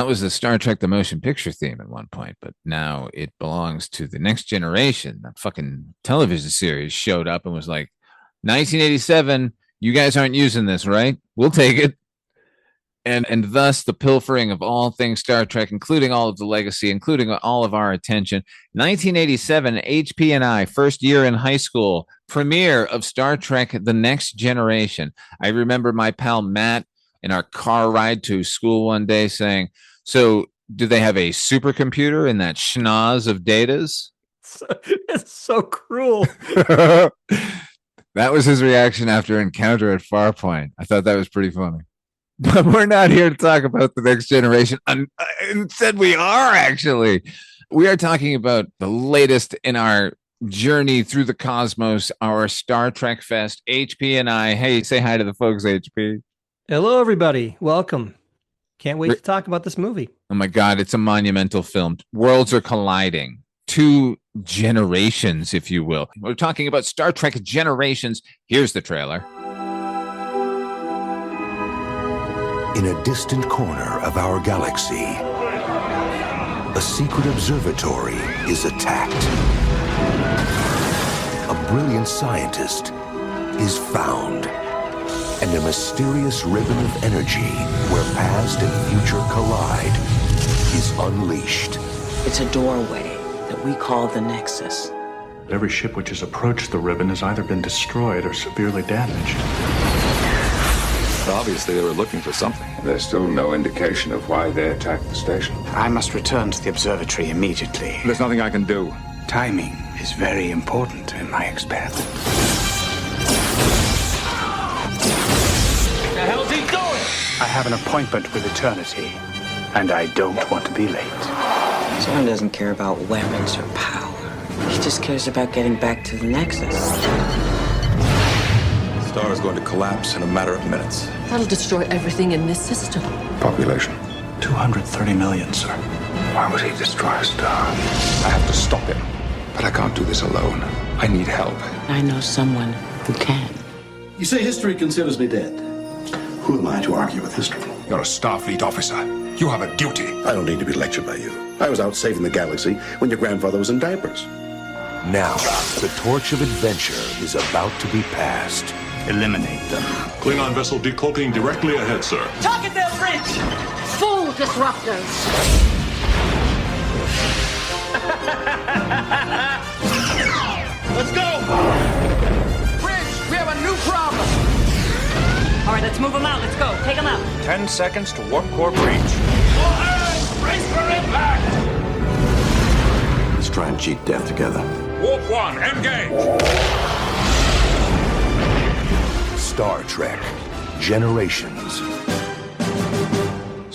was the Star Trek the Motion Picture theme at one point, but now it belongs to the Next Generation. That fucking television series showed up and was like, 1987, you guys aren't using this, right? We'll take it. And thus the pilfering of all things Star Trek, including all of the legacy, including all of our attention. 1987, HP and I, first year in high school, premiere of Star Trek The Next Generation. I remember my pal Matt in our car ride to school one day saying, so do they have a supercomputer in that schnoz of Data's? It's so cruel. That was his reaction after Encounter at Farpoint. I thought that was pretty funny. But we're not here to talk about The Next Generation. Instead, we are actually. We are talking about the latest in our journey through the cosmos, our Star Trek Fest. HP and I. Hey, say hi to the folks, HP. Hello, everybody. Welcome. Can't wait to talk about this movie. Oh, my God. It's a monumental film. Worlds are colliding. Two generations, if you will. We're talking about Star Trek Generations. Here's the trailer. In a distant corner of our galaxy, a secret observatory is attacked. A brilliant scientist is found, and a mysterious ribbon of energy where past and future collide is unleashed. It's a doorway that we call the Nexus. Every ship which has approached the ribbon has either been destroyed or severely damaged. Obviously, they were looking for something. There's still no indication of why they attacked the station. I must return to the observatory immediately. There's nothing I can do. Timing is very important in my experiment. The hell's he doing? I have an appointment with eternity, and I don't want to be late. Someone doesn't care about weapons or power. He just cares about getting back to the Nexus. The star is going to collapse in a matter of minutes. That'll destroy everything in this system. Population? 230 million, sir. Why would he destroy a star? I have to stop him, but I can't do this alone. I need help. I know someone who can. You say history considers me dead. Who am I to argue with history? You're a Starfleet officer. You have a duty. I don't need to be lectured by you. I was out saving the galaxy when your grandfather was in diapers. Now, the torch of adventure is about to be passed. Eliminate them. Klingon vessel decloaking directly ahead, sir. Target their bridge! Full disruptors! Let's go! Bridge, we have a new problem! All right, let's move them out. Let's go. Take them out. 10 seconds to warp core breach. All hands, brace for impact! Let's try and cheat death together. Warp 1, engage! Star Trek Generations.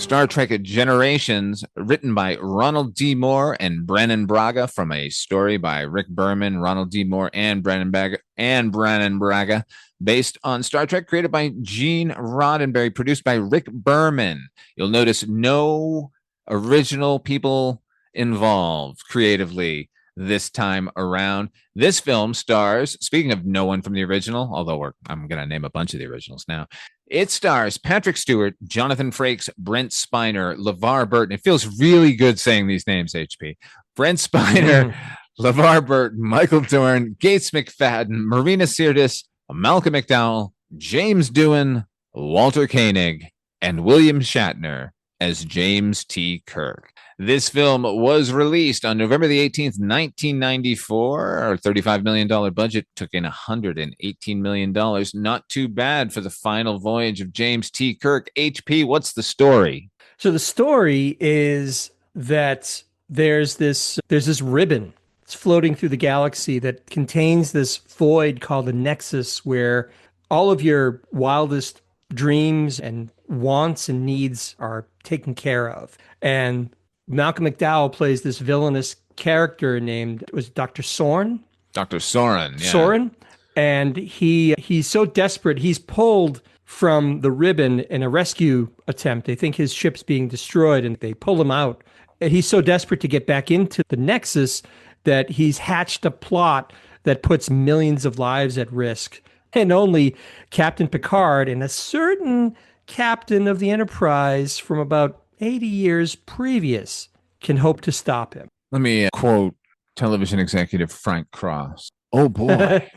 Star Trek Generations, written by Ronald D. Moore and Brannon Braga, from a story by Rick Berman, Ronald D. Moore, and Brannon Braga, based on Star Trek, created by Gene Roddenberry, produced by Rick Berman. You'll notice no original people involved creatively this time around. This film stars, speaking of no one from the original, although I'm going to name a bunch of the originals now, it stars Patrick Stewart, Jonathan Frakes, Brent Spiner, LeVar Burton. It feels really good saying these names, HP. Brent Spiner, LeVar Burton, Michael Dorn, Gates McFadden, Marina Sirtis, Malcolm McDowell, James Doohan, Walter Koenig, and William Shatner as James T. Kirk. This film was released on November the 18th, 1994. Our $35 million budget took in $118 million. Not too bad for the final voyage of James T. Kirk. HP, what's the story? So the story is that there's this ribbon. It's floating through the galaxy that contains this void called the Nexus, where all of your wildest dreams and wants and needs are taken care of. And Malcolm McDowell plays this villainous character named, was Dr. Soren? Dr. Soren, yeah. Soren. And he's so desperate, he's pulled from the ribbon in a rescue attempt. They think his ship's being destroyed, and they pull him out. And he's so desperate to get back into the Nexus that he's hatched a plot that puts millions of lives at risk. And only Captain Picard and a certain captain of the Enterprise from about 80 years previous can hope to stop him. Let me quote television executive Frank Cross. Oh boy,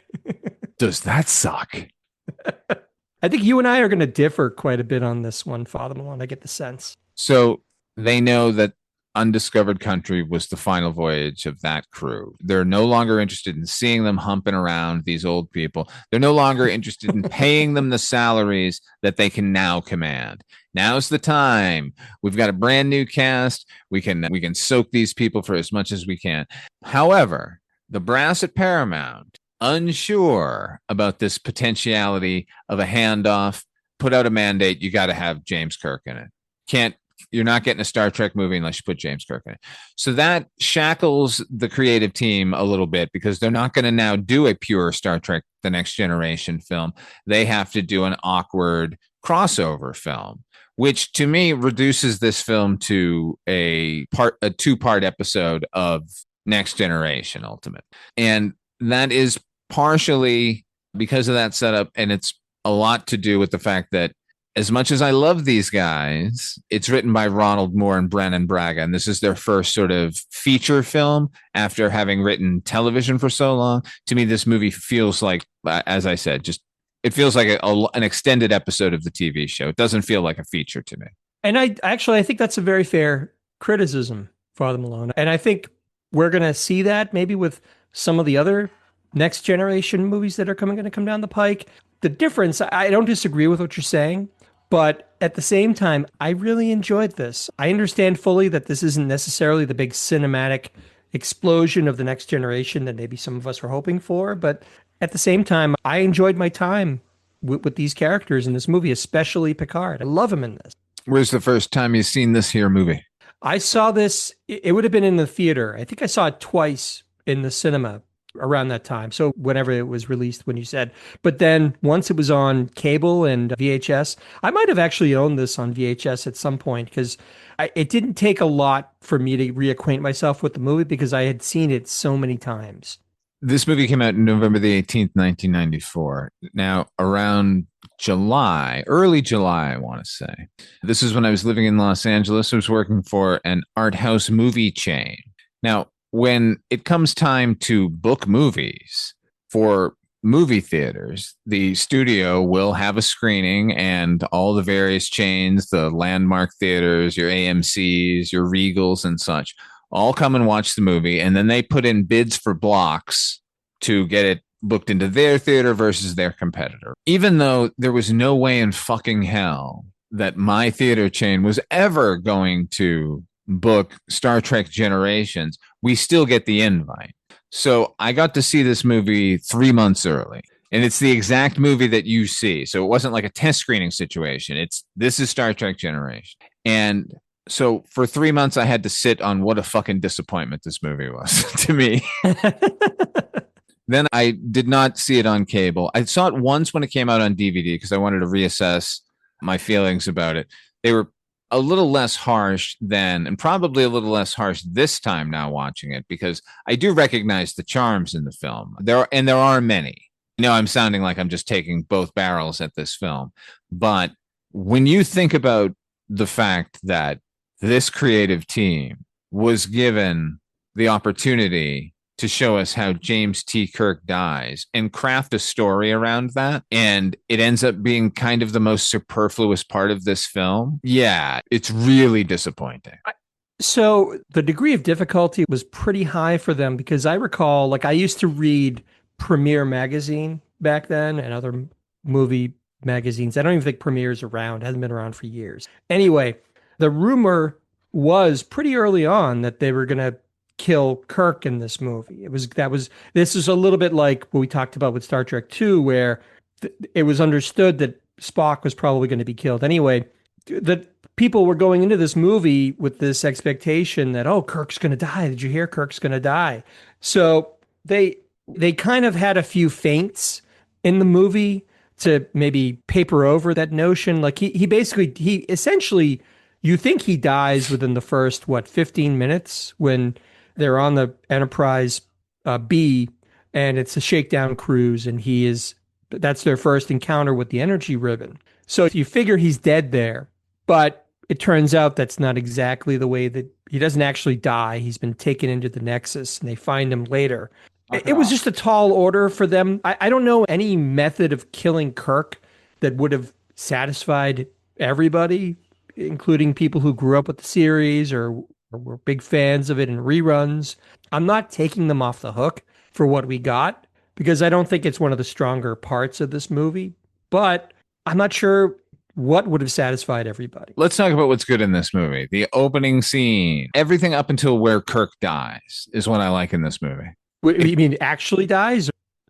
does that suck. I think you and I are going to differ quite a bit on this one, Father Malone. I get the sense. So they know that Undiscovered Country was the final voyage of that crew. They're no longer interested in seeing them humping around, these old people. They're no longer interested in paying them the salaries that they can now command. Now's the time. We've got a brand new cast. We can soak these people for as much as we can. However, the brass at Paramount, unsure about this potentiality of a handoff, put out a mandate. You got to have James Kirk in it. You're not getting a Star Trek movie unless you put James Kirk in it. So that shackles the creative team a little bit, because they're not going to now do a pure Star Trek The Next Generation film. They have to do an awkward crossover film, which to me reduces this film to a 2-part episode of Next Generation Ultimate. And that is partially because of that setup. And it's a lot to do with the fact that, as much as I love these guys, it's written by Ronald Moore and Brennan Braga, and this is their first sort of feature film after having written television for so long. To me, this movie feels like, as I said, it feels like an extended episode of the TV show. It doesn't feel like a feature to me. And I think that's a very fair criticism, Father Malone. And I think we're going to see that maybe with some of the other Next Generation movies that are going to come down the pike. The difference, I don't disagree with what you're saying, but at the same time, I really enjoyed this. I understand fully that this isn't necessarily the big cinematic explosion of the Next Generation that maybe some of us were hoping for. But at the same time, I enjoyed my time with these characters in this movie, especially Picard. I love him in this. Where's the first time you've seen this here movie? I saw this, it would have been in the theater. I think I saw it twice in the cinema around that time. So whenever it was released, when you said, but then once it was on cable and VHS, I might have actually owned this on VHS at some point, because it didn't take a lot for me to reacquaint myself with the movie because I had seen it so many times. This movie came out November the 18th, 1994. Now, around early July, I want to say. This is when I was living in Los Angeles. I was working for an art house movie chain. Now, when it comes time to book movies for movie theaters, the studio will have a screening, and all the various chains, the landmark theaters, your AMCs, your Regals and such, all come and watch the movie. And then they put in bids for blocks to get it booked into their theater versus their competitor. Even though there was no way in fucking hell that my theater chain was ever going to book Star Trek Generations, we still get the invite. So I got to see this movie 3 months early, and it's the exact movie that you see. So it wasn't like a test screening situation. This is Star Trek Generation. And so for 3 months, I had to sit on what a fucking disappointment this movie was to me. Then I did not see it on cable. I saw it once when it came out on DVD because I wanted to reassess my feelings about it. They were a little less harsh then, and probably a little less harsh this time now watching it, because I do recognize the charms in the film. There are many. I'm sounding like I'm just taking both barrels at this film. But when you think about the fact that this creative team was given the opportunity to show us how James T. Kirk dies and craft a story around that, and it ends up being kind of the most superfluous part of this film, yeah, it's really disappointing. So the degree of difficulty was pretty high for them, because I recall, I used to read Premiere magazine back then and other movie magazines. I don't even think Premiere's around, hasn't been around for years. Anyway, the rumor was pretty early on that they were going to kill Kirk in this movie. This is a little bit like what we talked about with Star Trek II, where it was understood that Spock was probably going to be killed. Anyway, the people were going into this movie with this expectation that, oh, Kirk's going to die. Did you hear? Kirk's going to die. So they kind of had a few feints in the movie to maybe paper over that notion. He essentially, you think he dies within the first, 15 minutes when they're on the Enterprise B, and it's a shakedown cruise, and that's their first encounter with the energy ribbon. So you figure he's dead there, but it turns out that's not exactly the way that he doesn't actually die. He's been taken into the Nexus and they find him later. It was just a tall order for them. I don't know any method of killing Kirk that would have satisfied everybody, including people who grew up with the series or were big fans of it in reruns. I'm not taking them off the hook for what we got because I don't think it's one of the stronger parts of this movie, but I'm not sure what would have satisfied everybody. Let's talk about what's good in this movie. The opening scene, everything up until where Kirk dies is what I like in this movie. You mean actually dies?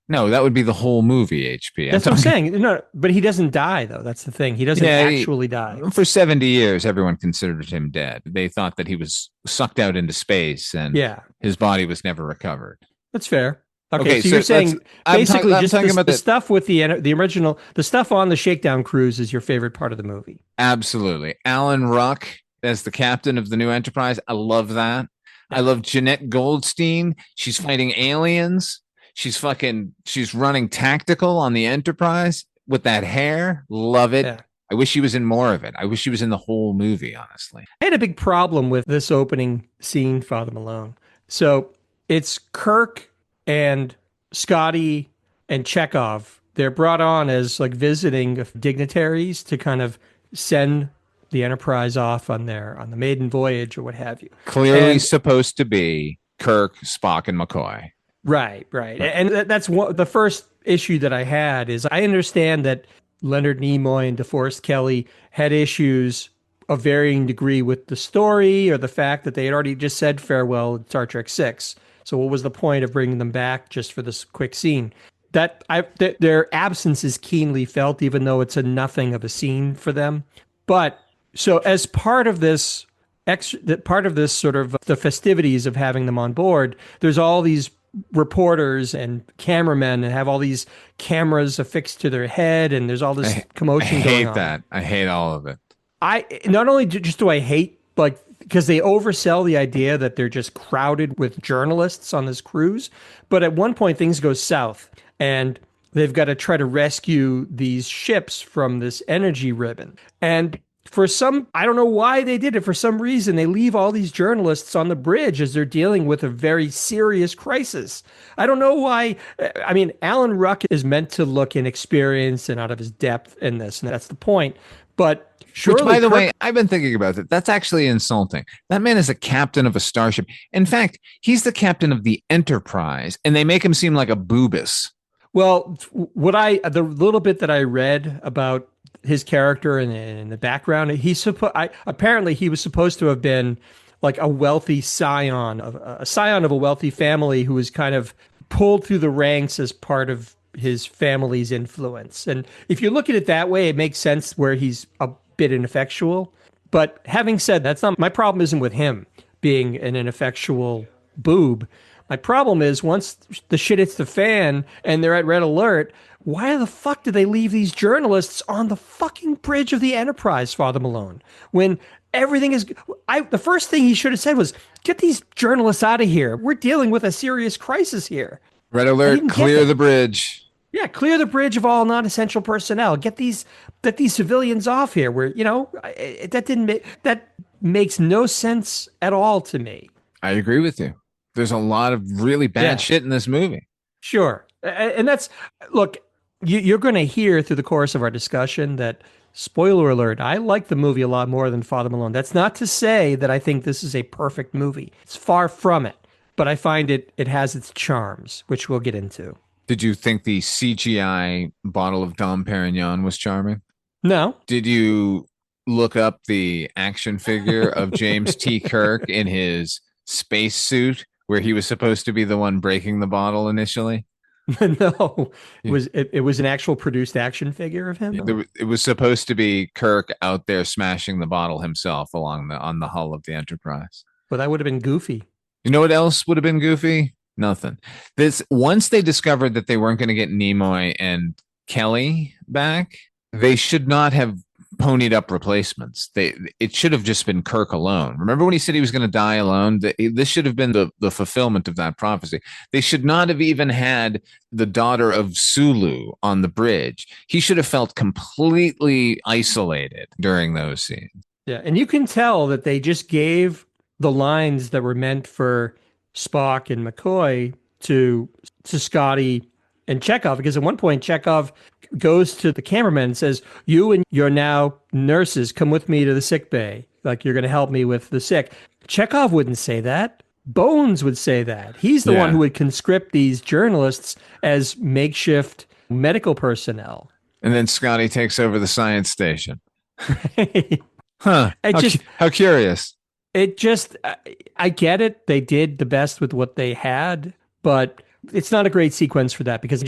No, that would be the whole movie, HP. That's what I'm saying. No, but he doesn't die, though. That's the thing. He doesn't actually die. For 70 years, everyone considered him dead. They thought that he was sucked out into space and his body was never recovered. That's fair. Okay, so you're saying basically just the stuff with the original, the stuff on the Shakedown Cruise is your favorite part of the movie. Absolutely. Alan Ruck as the captain of the new Enterprise. I love that. I love Jeanette Goldstein. She's fighting aliens. She's running tactical on the Enterprise with that hair. Love it. Yeah. I wish she was in more of it. I wish she was in the whole movie, honestly. I had a big problem with this opening scene, Father Malone. So it's Kirk and Scotty and Chekhov. They're brought on as like visiting dignitaries to kind of send the Enterprise off on the maiden voyage or what have you. Clearly supposed to be Kirk, Spock, and McCoy. Right. And that's the first issue that I had is I understand that Leonard Nimoy and DeForest Kelley had issues of varying degree with the story or the fact that they had already just said farewell in Star Trek VI. So what was the point of bringing them back just for this quick scene? Their absence is keenly felt, even though it's a nothing of a scene for them. But so as part of this sort of the festivities of having them on board, there's all these reporters and cameramen and have all these cameras affixed to their head, and there's all this commotion going on. I hate that. I hate all of it. I not only do I hate, like, because they oversell the idea that they're just crowded with journalists on this cruise, but at one point things go south and they've got to try to rescue these ships from this energy ribbon. And I don't know why they did it. For some reason, they leave all these journalists on the bridge as they're dealing with a very serious crisis. I don't know why. I mean, Alan Ruck is meant to look inexperienced and out of his depth in this, and that's the point. But surely, which, by the way, I've been thinking about that. That's actually insulting. That man is a captain of a starship. In fact, he's the captain of the Enterprise, and they make him seem like a boobus. Well, the little bit that I read about his character in the background, apparently he was supposed to have been like a wealthy scion of a wealthy family who was kind of pulled through the ranks as part of his family's influence. And if you look at it that way, it makes sense where he's a bit ineffectual. But having said that's not my problem. Isn't with him being an ineffectual boob. My problem is once the shit hits the fan and they're at red alert, why the fuck did they leave these journalists on the fucking bridge of the Enterprise, Father Malone? When everything is... the first thing he should have said was, get these journalists out of here. We're dealing with a serious crisis here. Red alert, clear the bridge. Yeah, clear the bridge of all non-essential personnel. Get these civilians off here. That makes no sense at all to me. I agree with you. There's a lot of really bad shit in this movie. Sure. And that's, look, you're going to hear through the course of our discussion that, spoiler alert, I like the movie a lot more than Father Malone. That's not to say that I think this is a perfect movie. It's far from it. But I find it has its charms, which we'll get into. Did you think the CGI bottle of Dom Perignon was charming? No. Did you look up the action figure of James T. Kirk in his space suit, where he was supposed to be the one breaking the bottle initially? No, it was an actual produced action figure of him. It was supposed to be Kirk out there smashing the bottle himself on the hull of the Enterprise. Well, that would have been goofy. You know what else would have been goofy? Nothing. Once they discovered that they weren't going to get Nimoy and Kelly back, they should not have ponied up replacements. It should have just been Kirk alone. Remember when he said he was going to die alone? This should have been the fulfillment of that prophecy. They should not have even had the daughter of Sulu on the bridge. He should have felt completely isolated during those scenes. Yeah, and you can tell that they just gave the lines that were meant for Spock and McCoy to Scotty and Chekhov, because at one point Chekhov goes to the cameraman and says, "You and your now nurses come with me to the sick bay. Like, you're going to help me with the sick." Chekhov wouldn't say that. Bones would say that. He's the one who would conscript these journalists as makeshift medical personnel. And then Scotty takes over the science station. Huh. How curious. It just, I get it. They did the best with what they had, but it's not a great sequence for that because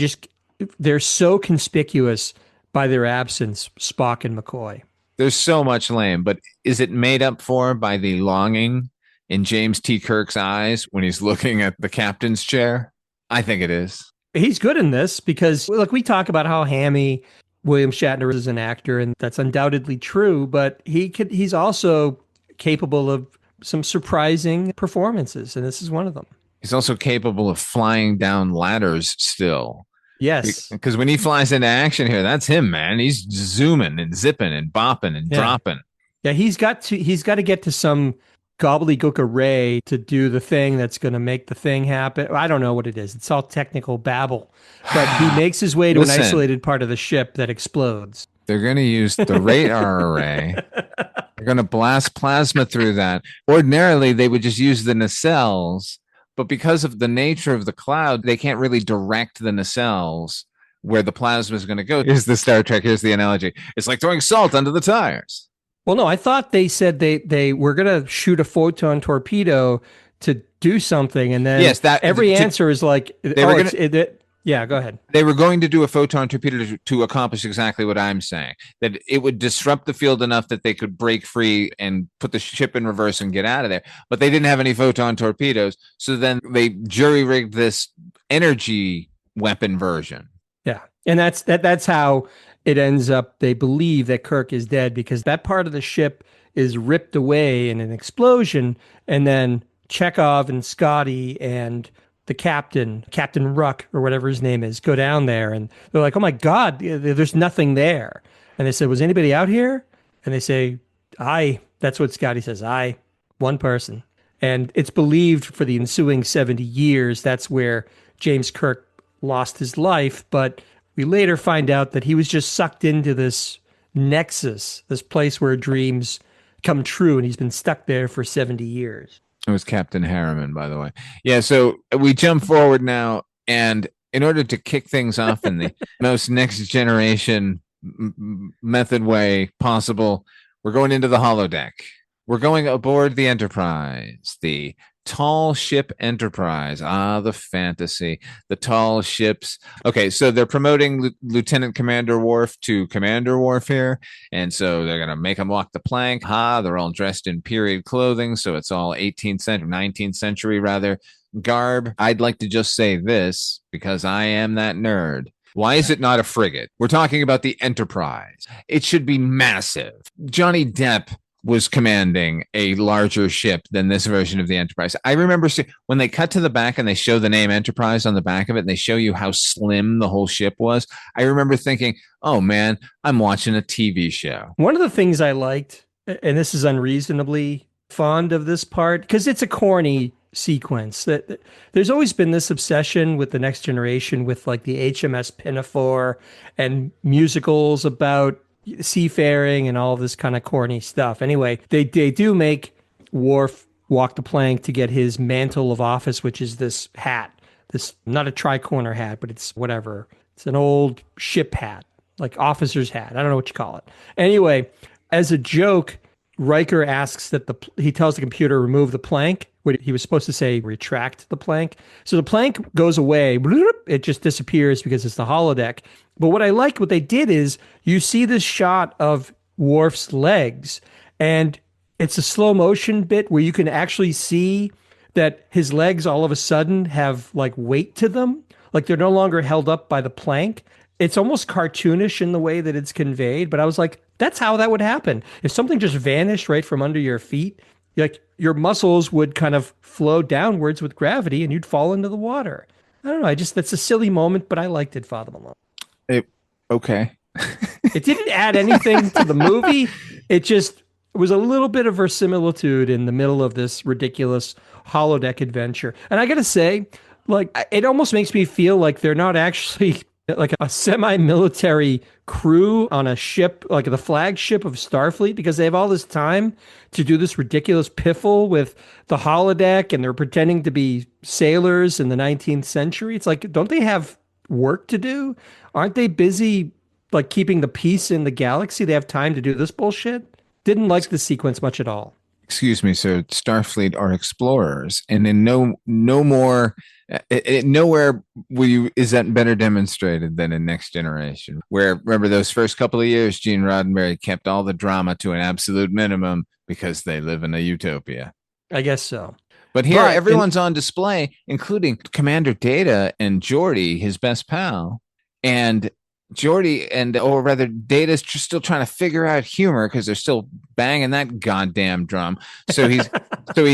they're so conspicuous by their absence, Spock and McCoy. There's so much lame, but is it made up for by the longing in James T. Kirk's eyes when he's looking at the captain's chair? I think it is. He's good in this because, look, we talk about how hammy William Shatner is an actor, and that's undoubtedly true, but he's also capable of some surprising performances, and this is one of them. He's also capable of flying down ladders still. Yes. Because when he flies into action here, that's him, man. He's zooming and zipping and bopping and dropping. Yeah, he's got to get to some gobbledygook array to do the thing that's going to make the thing happen. I don't know what it is. It's all technical babble. But he makes his way to an isolated part of the ship that explodes. They're going to use the radar array. They're going to blast plasma through that. Ordinarily, they would just use the nacelles, but because of the nature of the cloud, they can't really direct the nacelles where the plasma is going to go. Here's the Star Trek. Here's the analogy. It's like throwing salt under the tires. Well, no, I thought they said they were going to shoot a photon torpedo to do something, and then every answer is like, yeah, go ahead. They were going to do a photon torpedo to accomplish exactly what I'm saying, that it would disrupt the field enough that they could break free and put the ship in reverse and get out of there. But they didn't have any photon torpedoes, so then they jury-rigged this energy weapon version. Yeah, and that's how it ends up. They believe that Kirk is dead because that part of the ship is ripped away in an explosion, and then Chekhov and Scotty and the Captain Ruck or whatever his name is, go down there, and they're like, "Oh my God, there's nothing there." And they said, "Was anybody out here?" And they say, "I." That's what Scotty says. "I, one person." And it's believed for the ensuing 70 years, that's where James Kirk lost his life. But we later find out that he was just sucked into this nexus, this place where dreams come true, and he's been stuck there for 70 years. It was Captain Harriman, by the way. Yeah, so we jump forward now, and in order to kick things off in the most next generation method way possible, we're going into the holodeck. We're going aboard the Enterprise, the tall ship Enterprise. The fantasy, the tall ships. Okay, so they're promoting Lieutenant Commander Worf to Commander Worf here, and so they're going to make him walk the plank. They're all dressed in period clothing, so it's all 18th century, 19th century rather, garb. I'd like to just say this, because I am that nerd. Why is it not a frigate? We're talking about the Enterprise. It should be massive. Johnny Depp was commanding a larger ship than this version of the Enterprise. I remember when they cut to the back and they show the name Enterprise on the back of it and they show you how slim the whole ship was. I remember thinking, oh man, I'm watching a TV show. One of the things I liked, and this is unreasonably fond of this part, because it's a corny sequence, that there's always been this obsession with the Next Generation with like the HMS Pinafore and musicals about seafaring and all this kind of corny stuff. Anyway, they do make Worf walk the plank to get his mantle of office, which is this hat, this not a tricorner hat, but it's whatever. It's an old ship hat, like officer's hat. I don't know what you call it. Anyway, as a joke, Riker asks that he tells the computer remove the plank. What he was supposed to say, retract the plank. So the plank goes away. It just disappears because it's the holodeck. But what I liked, what they did is you see this shot of Worf's legs, and it's a slow motion bit where you can actually see that his legs all of a sudden have like weight to them. Like they're no longer held up by the plank. It's almost cartoonish in the way that it's conveyed. But I was like, that's how that would happen. If something just vanished right from under your feet, like your muscles would kind of flow downwards with gravity and you'd fall into the water. I don't know. That's a silly moment, but I liked it, Father Malone. Okay. It didn't add anything to the movie. It just was a little bit of verisimilitude in the middle of this ridiculous holodeck adventure. And I got to say, like, it almost makes me feel like they're not actually like a semi-military crew on a ship, like the flagship of Starfleet, because they have all this time to do this ridiculous piffle with the holodeck, and they're pretending to be sailors in the 19th century. It's like, don't they have work to do? Aren't they busy, like, keeping the peace in the galaxy? They have time to do this bullshit? Didn't like the sequence much at all. Excuse me, sir. Starfleet are explorers, and in nowhere is that better demonstrated than in Next Generation, where, remember, those first couple of years, Gene Roddenberry kept all the drama to an absolute minimum because they live in a utopia. I guess so. But here, everyone's on display, including Commander Data and Geordi, his best pal, and Data's just still trying to figure out humor because they're still banging that goddamn drum. So he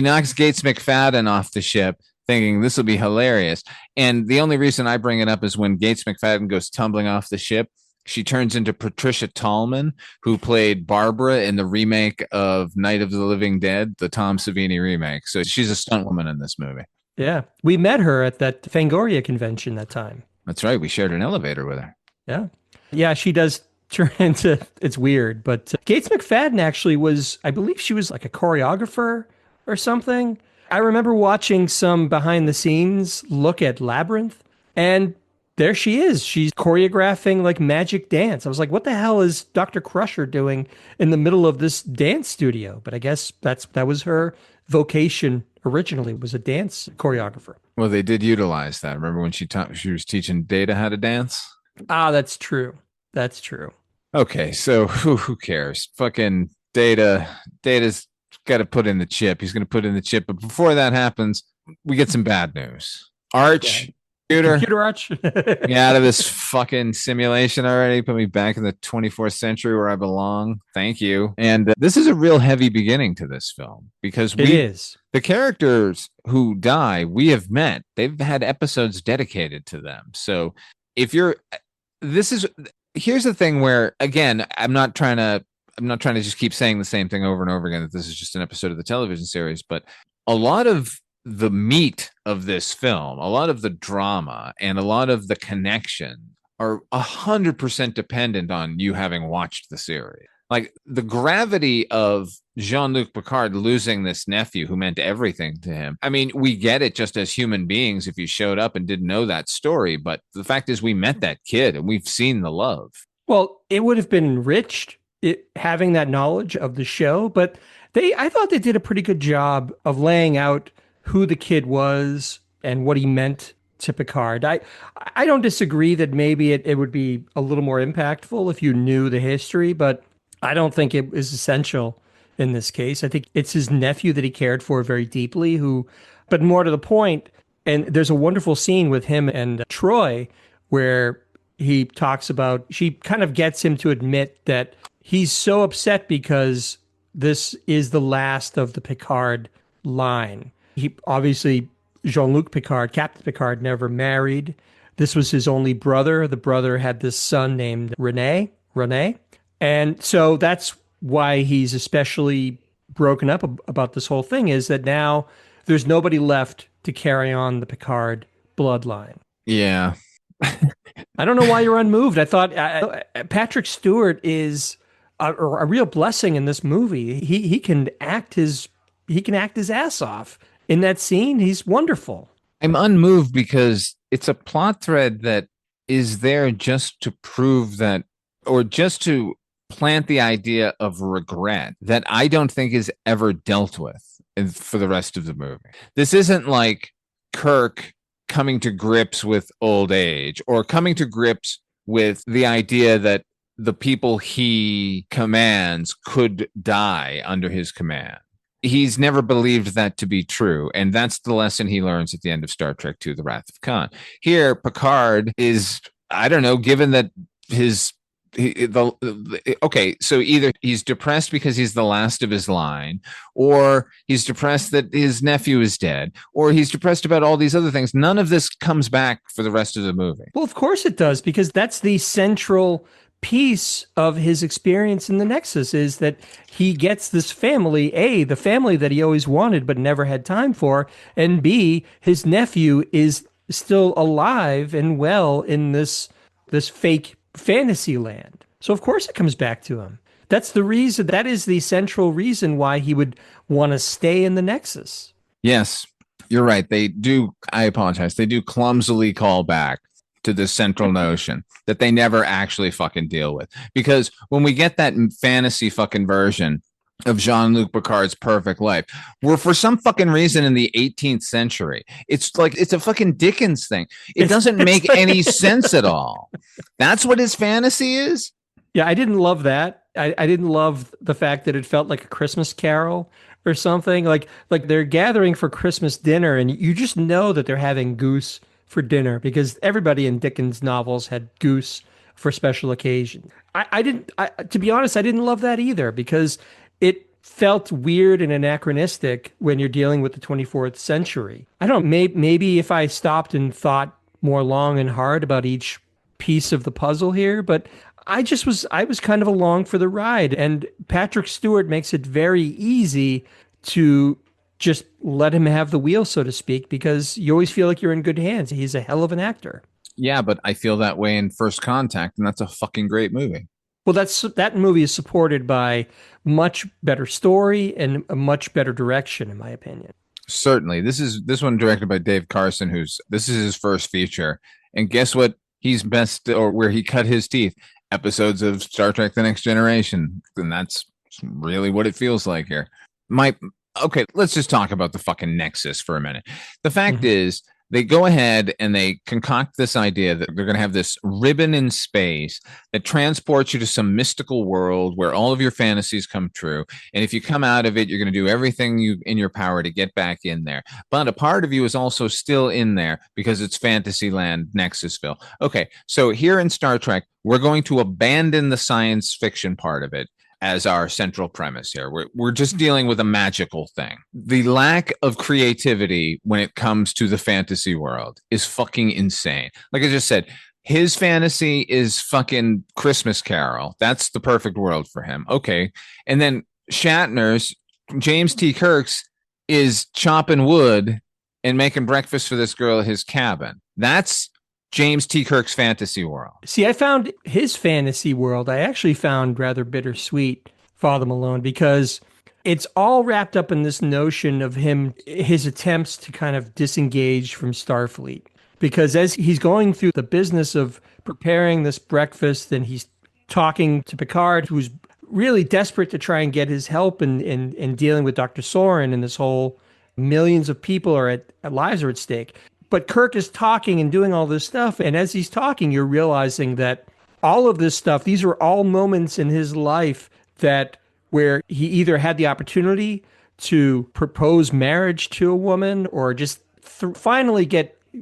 knocks Gates McFadden off the ship, thinking this will be hilarious. And the only reason I bring it up is when Gates McFadden goes tumbling off the ship, she turns into Patricia Tallman, who played Barbara in the remake of Night of the Living Dead, the Tom Savini remake. So she's a stunt woman in this movie. Yeah, we met her at that Fangoria convention that time. That's right. We shared an elevator with her. Yeah. Yeah, she does turn into, it's weird, but Gates McFadden actually was, I believe she was like a choreographer or something. I remember watching some behind the scenes look at Labyrinth, and there she is. She's choreographing like magic dance. I was like, what the hell is Dr. Crusher doing in the middle of this dance studio? But I guess that was her vocation originally, was a dance choreographer. Well, they did utilize that. Remember when she was teaching Data how to dance? Ah, that's true. That's true. Okay, so who cares? Fucking Data's got to put in the chip. He's going to put in the chip. But before that happens, we get some bad news. Computer Arch. Get out of this fucking simulation already. Put me back in the 24th century where I belong. Thank you. And this is a real heavy beginning to this film because the characters who die, we have met. They've had episodes dedicated to them. So here's the thing where, again, I'm not trying to just keep saying the same thing over and over again, that this is just an episode of the television series, but a lot of the meat of this film, a lot of the drama and a lot of the connection are 100% dependent on you having watched the series. Like the gravity of Jean-Luc Picard losing this nephew who meant everything to him. I mean, we get it just as human beings if you showed up and didn't know that story. But the fact is we met that kid and we've seen the love. Well, it would have been enriched having that knowledge of the show. But I thought they did a pretty good job of laying out who the kid was and what he meant to Picard. I don't disagree that maybe it would be a little more impactful if you knew the history, but I don't think it is essential in this case. I think it's his nephew that he cared for very deeply, but more to the point, and there's a wonderful scene with him and Troy where he talks about, she kind of gets him to admit that he's so upset because this is the last of the Picard line. He obviously, Jean-Luc Picard, Captain Picard, never married. This was his only brother. The brother had this son named Rene. And so that's why he's especially broken up about this whole thing, is that now there's nobody left to carry on the Picard bloodline. Yeah. I don't know why you're unmoved. I thought Patrick Stewart is a real blessing in this movie. He can act his ass off in that scene. He's wonderful. I'm unmoved because it's a plot thread that is there just to prove that, or just to plant the idea of regret that I don't think is ever dealt with for the rest of the movie. This isn't like Kirk coming to grips with old age or coming to grips with the idea that the people he commands could die under his command. He's never believed that to be true. And that's the lesson he learns at the end of Star Trek II, The Wrath of Khan. Here, Picard is, I don't know, given that so either he's depressed because he's the last of his line, or he's depressed that his nephew is dead, or he's depressed about all these other things. None of this comes back for the rest of the movie. Well, of course it does, because that's the central piece of his experience in the Nexus is that he gets this family, A, the family that he always wanted but never had time for, and B, his nephew is still alive and well in this fake fantasy land. So of course it comes back to him. That's the reason, that is the central reason why he would want to stay in the Nexus. Yes, you're right. They do, I apologize, they do clumsily call back to this central notion that they never actually fucking deal with. Because when we get that fantasy fucking version of Jean-Luc Picard's perfect life, we're for some fucking reason in the 18th century. It's like, it's a fucking Dickens thing. It doesn't make any sense at all. That's what his fantasy is? Yeah, I didn't love that. I didn't love the fact that it felt like a Christmas Carol or something. Like they're gathering for Christmas dinner, and you just know that they're having goose for dinner because everybody in Dickens novels had goose for special occasions. To be honest, I didn't love that either because it felt weird and anachronistic when you're dealing with the 24th century. I don't know, maybe if I stopped and thought more long and hard about each piece of the puzzle here, but I was kind of along for the ride, and Patrick Stewart makes it very easy to just let him have the wheel, so to speak, because you always feel like you're in good hands. He's a hell of an actor. Yeah, but I feel that way in First Contact, and that's a fucking great movie. Well, that movie is supported by much better story and a much better direction, in my opinion. Certainly. This one directed by Dave Carson, this is his first feature. And guess what? He's best, or where he cut his teeth, episodes of Star Trek The Next Generation. And that's really what it feels like here. Okay, let's just talk about the fucking Nexus for a minute. The fact is, they go ahead and they concoct this idea that they're going to have this ribbon in space that transports you to some mystical world where all of your fantasies come true. And if you come out of it, you're going to do everything in your power to get back in there. But a part of you is also still in there because it's Fantasyland, Nexusville. Okay, so here in Star Trek, we're going to abandon the science fiction part of it as our central premise here. We're just dealing with a magical thing. The lack of creativity when it comes to the fantasy world is fucking insane. Like I just said, his fantasy is fucking Christmas Carol. That's the perfect world for him. Okay. And then Shatner's, James T. Kirk's, is chopping wood and making breakfast for this girl at his cabin. That's James T. Kirk's fantasy world. See, I found his fantasy world, I actually found rather bittersweet, Father Malone, because it's all wrapped up in this notion of his attempts to kind of disengage from Starfleet. Because as he's going through the business of preparing this breakfast, and he's talking to Picard, who's really desperate to try and get his help in dealing with Dr. Soren and this whole millions of people lives are at stake. But Kirk is talking and doing all this stuff. And as he's talking, you're realizing that all of this stuff, these are all moments in his life where he either had the opportunity to propose marriage to a woman or just finally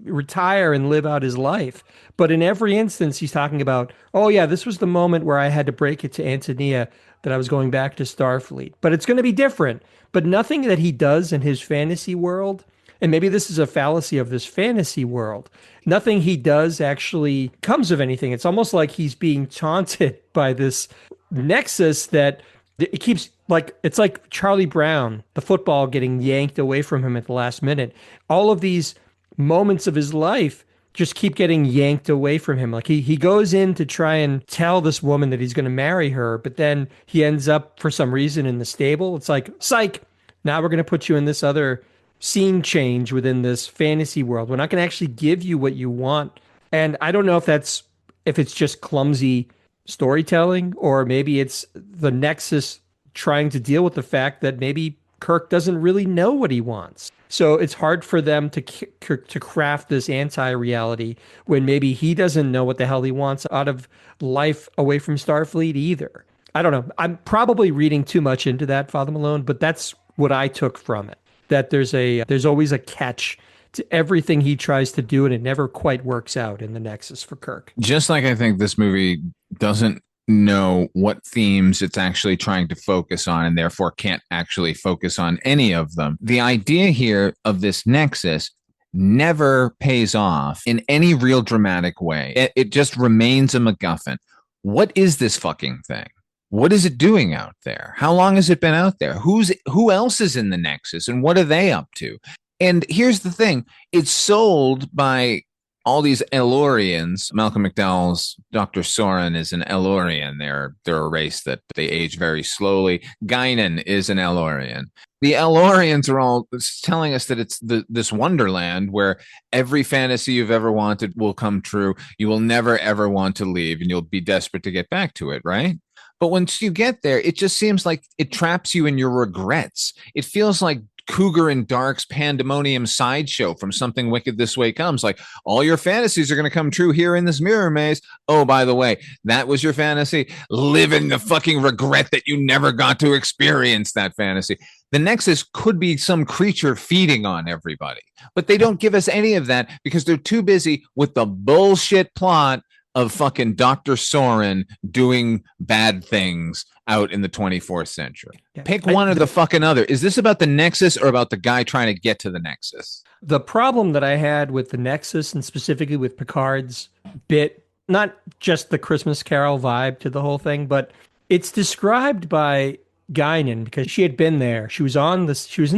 retire and live out his life. But in every instance, he's talking about, oh yeah, this was the moment where I had to break it to Antonia that I was going back to Starfleet. But it's going to be different. But nothing that he does in his fantasy world, and maybe this is a fallacy of this fantasy world, nothing he does actually comes of anything. It's almost like he's being taunted by this nexus that it keeps, like, it's like Charlie Brown, the football getting yanked away from him at the last minute. All of these moments of his life just keep getting yanked away from him. Like he goes in to try and tell this woman that he's going to marry her, but then he ends up for some reason in the stable. It's like, psych, now we're going to put you in this other scene change within this fantasy world. We're not going to actually give you what you want. And I don't know if it's just clumsy storytelling, or maybe it's the Nexus trying to deal with the fact that maybe Kirk doesn't really know what he wants. So it's hard for them to craft this anti-reality when maybe he doesn't know what the hell he wants out of life away from Starfleet either. I don't know. I'm probably reading too much into that, Father Malone, but that's what I took from it. That there's always a catch to everything he tries to do, and it never quite works out in the Nexus for Kirk. Just like I think this movie doesn't know what themes it's actually trying to focus on, and therefore can't actually focus on any of them. The idea here of this Nexus never pays off in any real dramatic way. It just remains a MacGuffin. what is this fucking thing? What is it doing out there? How long has it been out there? Who else is in the Nexus, and what are they up to? And here's the thing. It's sold by all these Elorians. Malcolm McDowell's Dr. Soren is an Elorian. They're a race that they age very slowly. Guinan is an Elorian. The Elorians are all telling us that it's this wonderland where every fantasy you've ever wanted will come true. You will never, ever want to leave, and you'll be desperate to get back to it, right? But once you get there, it just seems like it traps you in your regrets. It feels like Cougar and Dark's pandemonium sideshow from Something Wicked This Way Comes. Like, all your fantasies are going to come true here in this mirror maze. Oh, by the way, that was your fantasy. Live in the fucking regret that you never got to experience that fantasy. The Nexus could be some creature feeding on everybody, but they don't give us any of that because they're too busy with the bullshit plot of fucking Dr. Soren doing bad things out in the 24th century. Yeah. Pick one or the fucking other. Is this about the Nexus or about the guy trying to get to the Nexus? The problem that I had with the Nexus, and specifically with Picard's bit, not just the Christmas Carol vibe to the whole thing, but it's described by Guinan because she had been there. She was in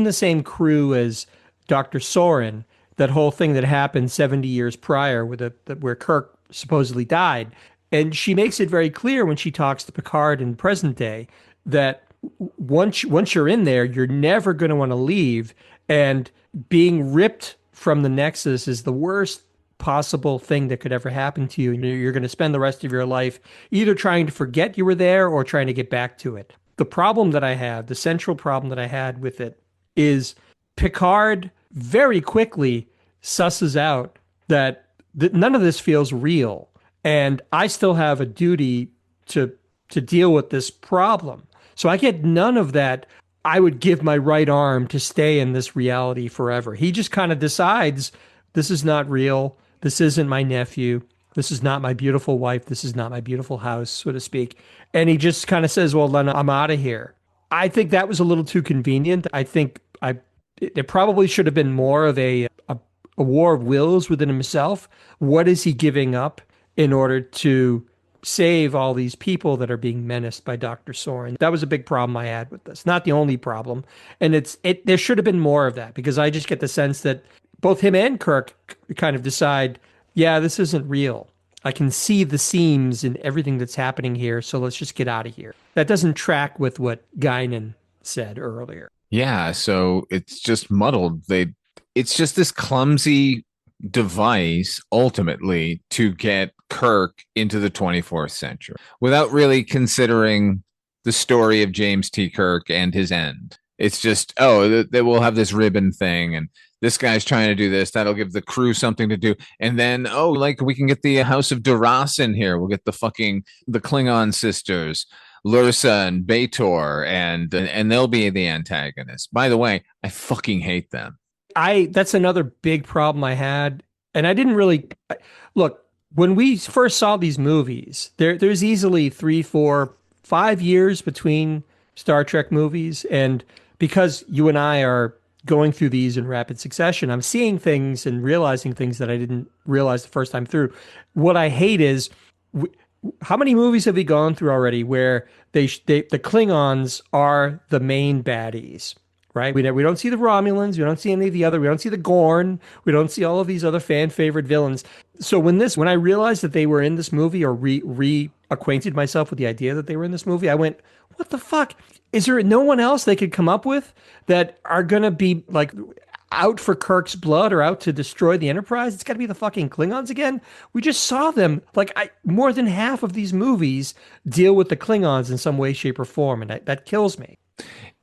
the same crew as Dr. Soren, that whole thing that happened 70 years prior where Kirk supposedly died. And she makes it very clear when she talks to Picard in present day that once you're in there, you're never going to want to leave. And being ripped from the Nexus is the worst possible thing that could ever happen to you. And you're going to spend the rest of your life either trying to forget you were there or trying to get back to it. The problem that I had, the central problem that I had with it, is Picard very quickly susses out that none of this feels real. And I still have a duty to deal with this problem. So I get none of that. I would give my right arm to stay in this reality forever. He just kind of decides, this is not real. This isn't my nephew. This is not my beautiful wife. This is not my beautiful house, so to speak. And he just kind of says, well, then I'm out of here. I think that was a little too convenient. I think it probably should have been more of a war of wills within himself. What is he giving up in order to save all these people that are being menaced by Dr. Soren? That was a big problem I had with this. Not the only problem. And there should have been more of that, because I just get the sense that both him and Kirk kind of decide, yeah, this isn't real. I can see the seams in everything that's happening here, so let's just get out of here. That doesn't track with what Guinan said earlier. Yeah, so it's just muddled. It's just this clumsy device, ultimately, to get Kirk into the 24th century without really considering the story of James T. Kirk and his end. It's just, they will have this ribbon thing, and this guy's trying to do this. That'll give the crew something to do. And then, we can get the House of Duras in here. We'll get the Klingon sisters, Lursa and B'Etor, and they'll be the antagonists. By the way, I fucking hate them. That's another big problem I had. And I didn't really look, when we first saw these movies, there's easily 3, 4, 5 years between Star Trek movies. And because you and I are going through these in rapid succession, I'm seeing things and realizing things that I didn't realize the first time through. What I hate is, how many movies have we gone through already where the Klingons are the main baddies, right? We don't see the Romulans, we don't see any of the other, we don't see the Gorn, we don't see all of these other fan favorite villains. So when I realized that they were in this movie, or reacquainted myself with the idea that they were in this movie, I went, what the fuck? Is there no one else they could come up with that are going to be like out for Kirk's blood or out to destroy the Enterprise? It's got to be the fucking Klingons again. We just saw them. More than half of these movies deal with the Klingons in some way, shape, or form, and that kills me.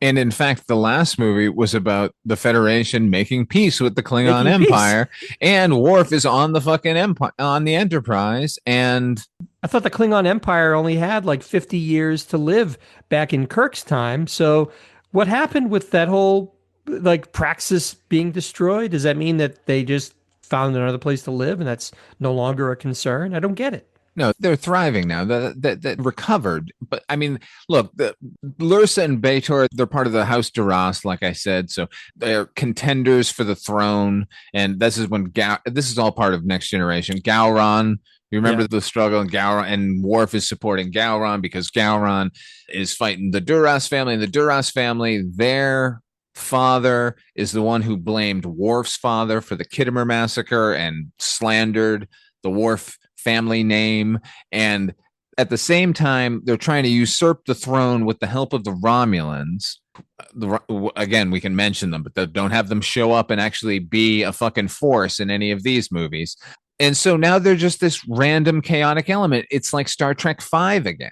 And in fact, the last movie was about the Federation making peace with the Klingon Empire, and Worf is on the fucking on the Enterprise. And I thought the Klingon Empire only had 50 years to live back in Kirk's time. So what happened with that whole Praxis being destroyed? Does that mean that they just found another place to live and that's no longer a concern? I don't get it. No, they're thriving now. That recovered. But I mean, look, the Lursa and B'Etor, they're part of the House Duras, like I said. So they're contenders for the throne. And this is all part of Next Generation. Gowron You remember the struggle, and Gowron and Worf is supporting Gowron because Gowron is fighting the Duras family. And the Duras family, their father is the one who blamed Worf's father for the Kittimer massacre and slandered the Worf family name. And at the same time, they're trying to usurp the throne with the help of the Romulans. Again, we can mention them, but don't have them show up and actually be a fucking force in any of these movies. And so now they're just this random chaotic element. It's like Star Trek V again.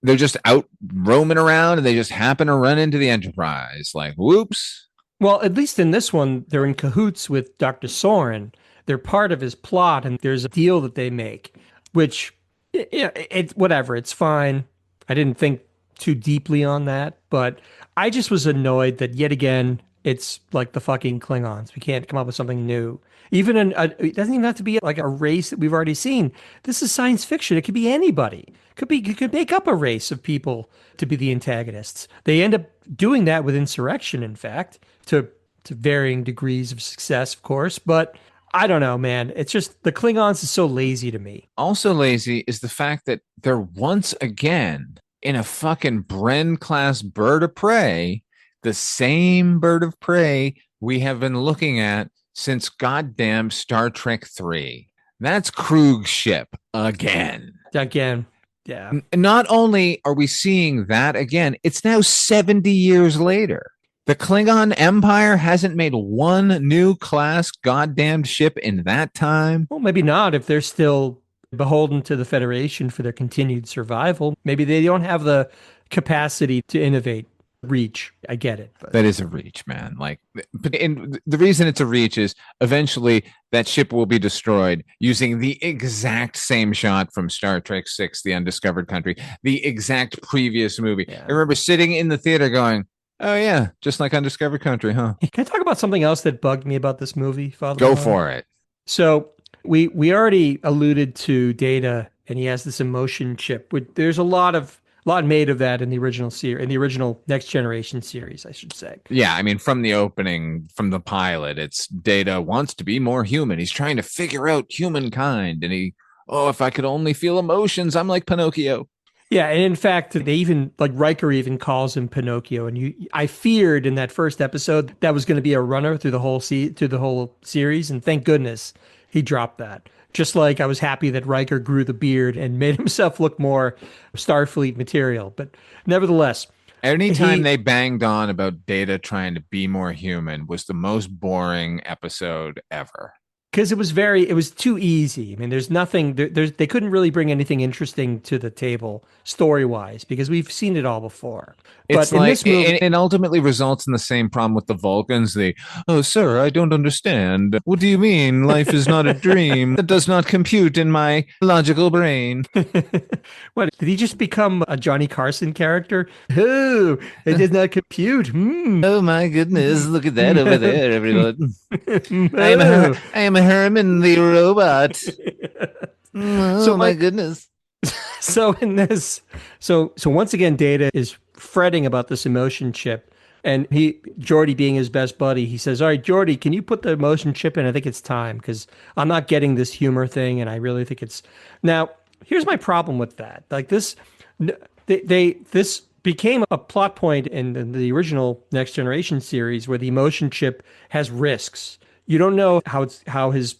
They're just out roaming around and they just happen to run into the Enterprise. Like, whoops. Well, at least in this one, they're in cahoots with Dr. Soren. They're part of his plot, and there's a deal that they make, which, whatever, it's fine. I didn't think too deeply on that, but I just was annoyed that yet again, it's like the fucking Klingons. We can't come up with something new. It doesn't even have to be like a race that we've already seen. This is science fiction. It could be anybody. You could make up a race of people to be the antagonists. They end up doing that with Insurrection, in fact, to varying degrees of success, of course. But I don't know, man. It's just the Klingons is so lazy to me. Also lazy is the fact that they're once again in a fucking Bren class bird of prey, the same bird of prey we have been looking at since goddamn Star Trek 3. That's Krug's ship again. Yeah. Not only are we seeing that again, it's now 70 years later. The Klingon Empire hasn't made one new class goddamn ship in that time. Well, maybe not if they're still beholden to the Federation for their continued survival. Maybe they don't have the capacity to innovate. Reach. I get it. But. That is a reach, man. Like, and the reason it's a reach is eventually that ship will be destroyed using the exact same shot from Star Trek VI, The Undiscovered Country, the exact previous movie. Yeah. I remember sitting in the theater going, oh yeah, just like Undiscovered Country, huh? Can I talk about something else that bugged me about this movie, Father? Go for it. So we already alluded to Data, and he has this emotion chip. There's a lot made of that in the original series, in the original Next Generation series, I should say. Yeah, I mean, from the opening, from the pilot, it's Data wants to be more human. He's trying to figure out humankind, and if I could only feel emotions, I'm like Pinocchio. Yeah, and in fact, they even, like Riker even calls him Pinocchio, and I feared in that first episode that was going to be a runner through the whole series, and thank goodness he dropped that. Just like I was happy that Riker grew the beard and made himself look more Starfleet material. But nevertheless, anytime they banged on about Data trying to be more human was the most boring episode ever. Because it was too easy. I mean, there's nothing, they couldn't really bring anything interesting to the table story-wise because we've seen it all before. It's but like, in this movie, it ultimately results in the same problem with the Vulcans. Oh, sir, I don't understand. What do you mean life is not a dream? That does not compute in my logical brain. What, did he just become a Johnny Carson character? Oh, it does not compute. Oh, my goodness. Look at that over there, everyone. I am a Herman the robot. Oh, my goodness. So in this, so once again, Data is fretting about this emotion chip, and Geordi being his best buddy, he says, "All right, Geordi, can you put the emotion chip in? I think it's time because I'm not getting this humor thing, and I really think it's." Now, here's my problem with that. Like this became a plot point in the original Next Generation series where the emotion chip has risks. You don't know how he's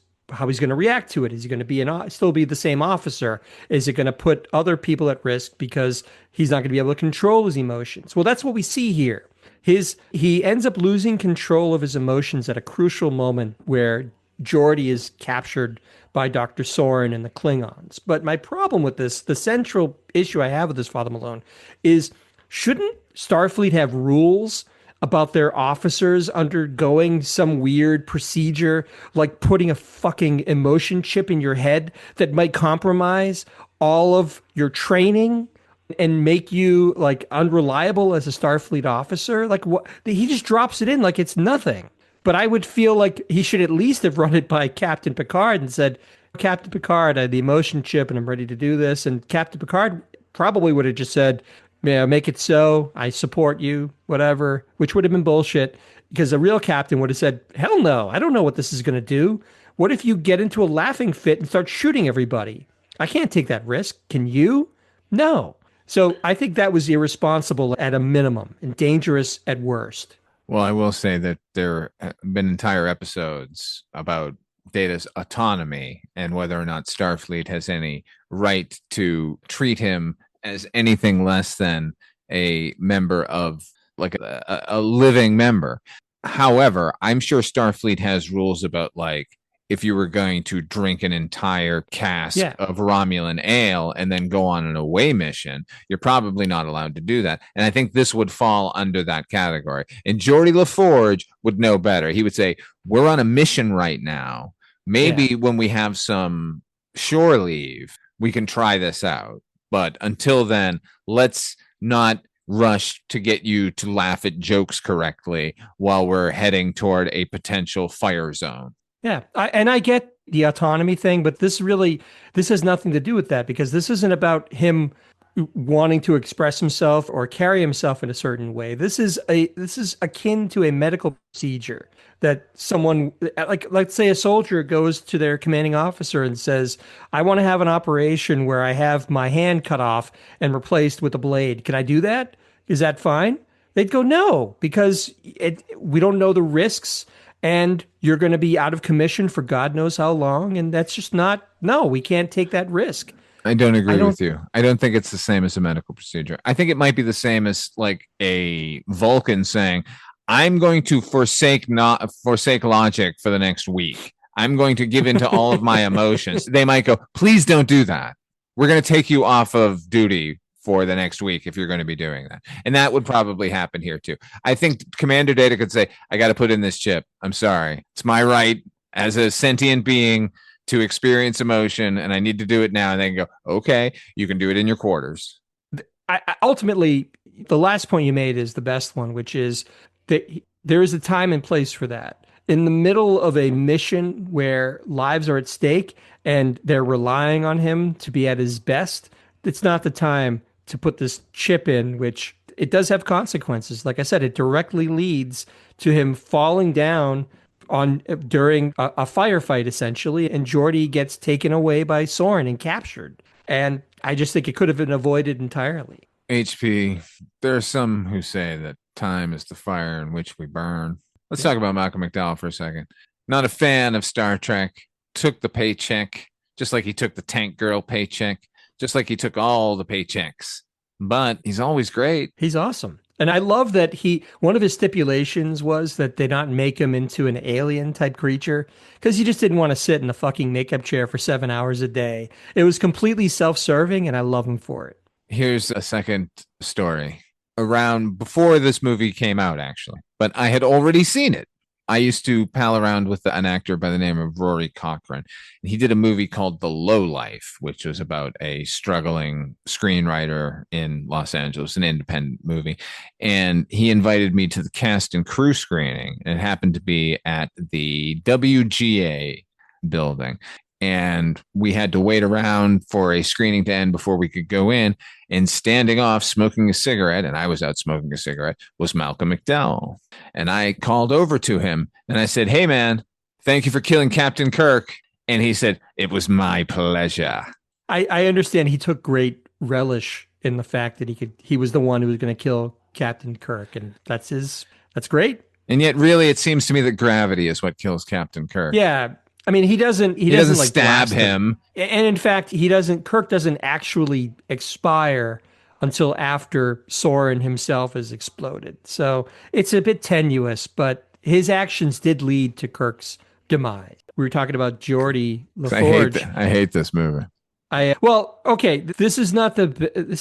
going to react to it. Is he going to still be the same officer? Is it going to put other people at risk because he's not going to be able to control his emotions? Well, that's what we see here. He ends up losing control of his emotions at a crucial moment where Geordi is captured by Dr. Soren and the Klingons. But my problem with this, the central issue I have with this, Father Malone, is shouldn't Starfleet have rules about their officers undergoing some weird procedure, like putting a fucking emotion chip in your head that might compromise all of your training and make you like unreliable as a Starfleet officer? Like what? He just drops it in like it's nothing. But I would feel like he should at least have run it by Captain Picard and said, Captain Picard, I had the emotion chip and I'm ready to do this. And Captain Picard probably would have just said, yeah, make it so. I support you, whatever, which would have been bullshit because the real captain would have said, hell no, I don't know what this is going to do. What if you get into a laughing fit and start shooting everybody? I can't take that risk. Can you? No. So I think that was irresponsible at a minimum and dangerous at worst. Well, I will say that there have been entire episodes about Data's autonomy and whether or not Starfleet has any right to treat him as anything less than a member of, like, a living member. However, I'm sure Starfleet has rules about, like, if you were going to drink an entire cask of Romulan ale and then go on an away mission, you're probably not allowed to do that. And I think this would fall under that category. And Geordi LaForge would know better. He would say, we're on a mission right now. Maybe when we have some shore leave, we can try this out. But until then, let's not rush to get you to laugh at jokes correctly while we're heading toward a potential fire zone. Yeah, I get the autonomy thing, but this has nothing to do with that, because this isn't about him wanting to express himself or carry himself in a certain way. This is akin to a medical procedure that someone, like, let's say a soldier goes to their commanding officer and says, I want to have an operation where I have my hand cut off and replaced with a blade. Can I do that? Is that fine? They'd go, no, because we don't know the risks. And you're going to be out of commission for God knows how long. And that's just we can't take that risk. I don't agree with you. I don't think it's the same as a medical procedure. I think it might be the same as, like, a Vulcan saying, I'm going to forsake logic for the next week. I'm going to give into all of my emotions. They might go, please don't do that. We're going to take you off of duty for the next week if you're going to be doing that. And that would probably happen here too. I think Commander Data could say, I got to put in this chip. I'm sorry. It's my right as a sentient being to experience emotion, and I need to do it now. And they can go, okay, you can do it in your quarters. Ultimately, the last point you made is the best one, which is that there is a time and place for that. In the middle of a mission where lives are at stake and they're relying on him to be at his best, it's not the time to put this chip in, which it does have consequences. Like I said, it directly leads to him falling down during a firefight, essentially, and Geordi gets taken away by Soren and captured. And I just think it could have been avoided entirely. HP, there are some who say that time is the fire in which we burn. Let's talk about Malcolm McDowell for a second. Not a fan of Star Trek. Took the paycheck, just like he took the Tank Girl paycheck. Just like he took all the paychecks, but he's always great. He's awesome. And I love that one of his stipulations was that they not make him into an alien type creature, because he just didn't want to sit in a fucking makeup chair for 7 hours a day. It was completely self-serving, and I love him for it. Here's a second story around before this movie came out, actually, but I had already seen it. I used to pal around with an actor by the name of Rory Cochrane. And he did a movie called The Low Life, which was about a struggling screenwriter in Los Angeles, an independent movie. And he invited me to the cast and crew screening. And it happened to be at the WGA building. And we had to wait around for a screening to end before we could go in. And standing off, smoking a cigarette, and I was out smoking a cigarette, was Malcolm McDowell. And I called over to him and I said, hey, man, thank you for killing Captain Kirk. And he said, it was my pleasure. I understand he took great relish in the fact that he was the one who was going to kill Captain Kirk. And that's great. And yet, really, it seems to me that gravity is what kills Captain Kirk. Yeah. I mean, he doesn't like stab him. And in fact, Kirk doesn't actually expire until after Soren himself has exploded. So it's a bit tenuous, but his actions did lead to Kirk's demise. We were talking about Geordi LaForge. I hate this movie. This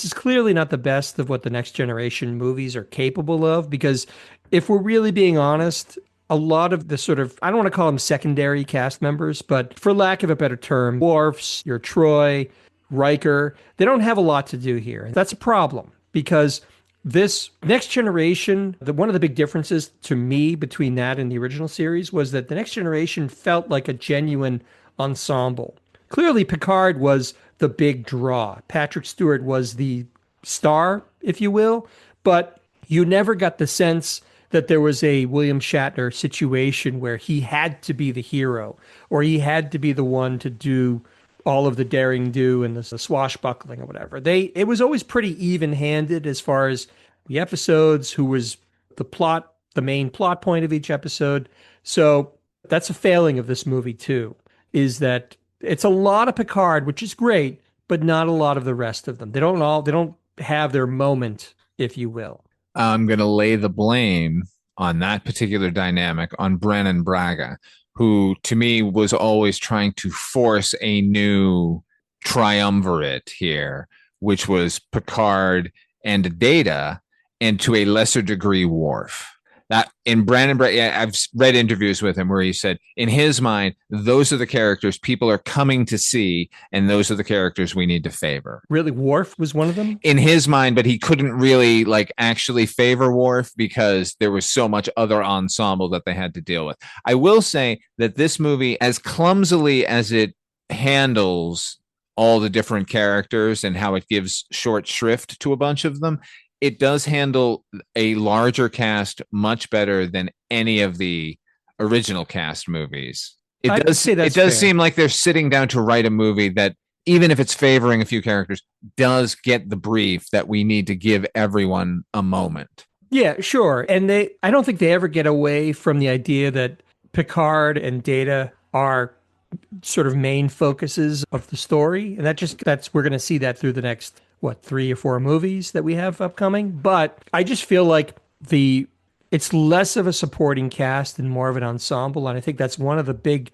is clearly not the best of what the Next Generation movies are capable of, because if we're really being honest, a lot of the sort of, I don't want to call them secondary cast members, but for lack of a better term, Worf's, your Troy, Riker, they don't have a lot to do here. That's a problem, because this Next Generation, one of the big differences to me between that and the original series was that the Next Generation felt like a genuine ensemble. Clearly, Picard was the big draw. Patrick Stewart was the star, if you will, but you never got the sense that there was a William Shatner situation where he had to be the hero, or he had to be the one to do all of the daring do and the swashbuckling or whatever. It was always pretty even-handed as far as the episodes, who was the main plot point of each episode. So that's a failing of this movie too, is that it's a lot of Picard, which is great, but not a lot of the rest of them. They don't have their moment, if you will. I'm going to lay the blame on that particular dynamic on Brannon Braga, who to me was always trying to force a new triumvirate here, which was Picard and Data, and to a lesser degree Worf. That in Brandon, I've read interviews with him where he said, in his mind, those are the characters people are coming to see, and those are the characters we need to favor. Really, Worf was one of them? In his mind, but he couldn't really actually favor Worf because there was so much other ensemble that they had to deal with. I will say that this movie, as clumsily as it handles all the different characters and how it gives short shrift to a bunch of them, it does handle a larger cast much better than any of the original cast movies. It does seem like they're sitting down to write a movie that, even if it's favoring a few characters, does get the brief that we need to give everyone a moment. Yeah, sure. And I don't think they ever get away from the idea that Picard and Data are sort of main focuses of the story. And we're going to see that through the next 3 or 4 movies that we have upcoming. But I just feel like it's less of a supporting cast and more of an ensemble. And I think that's one of the big,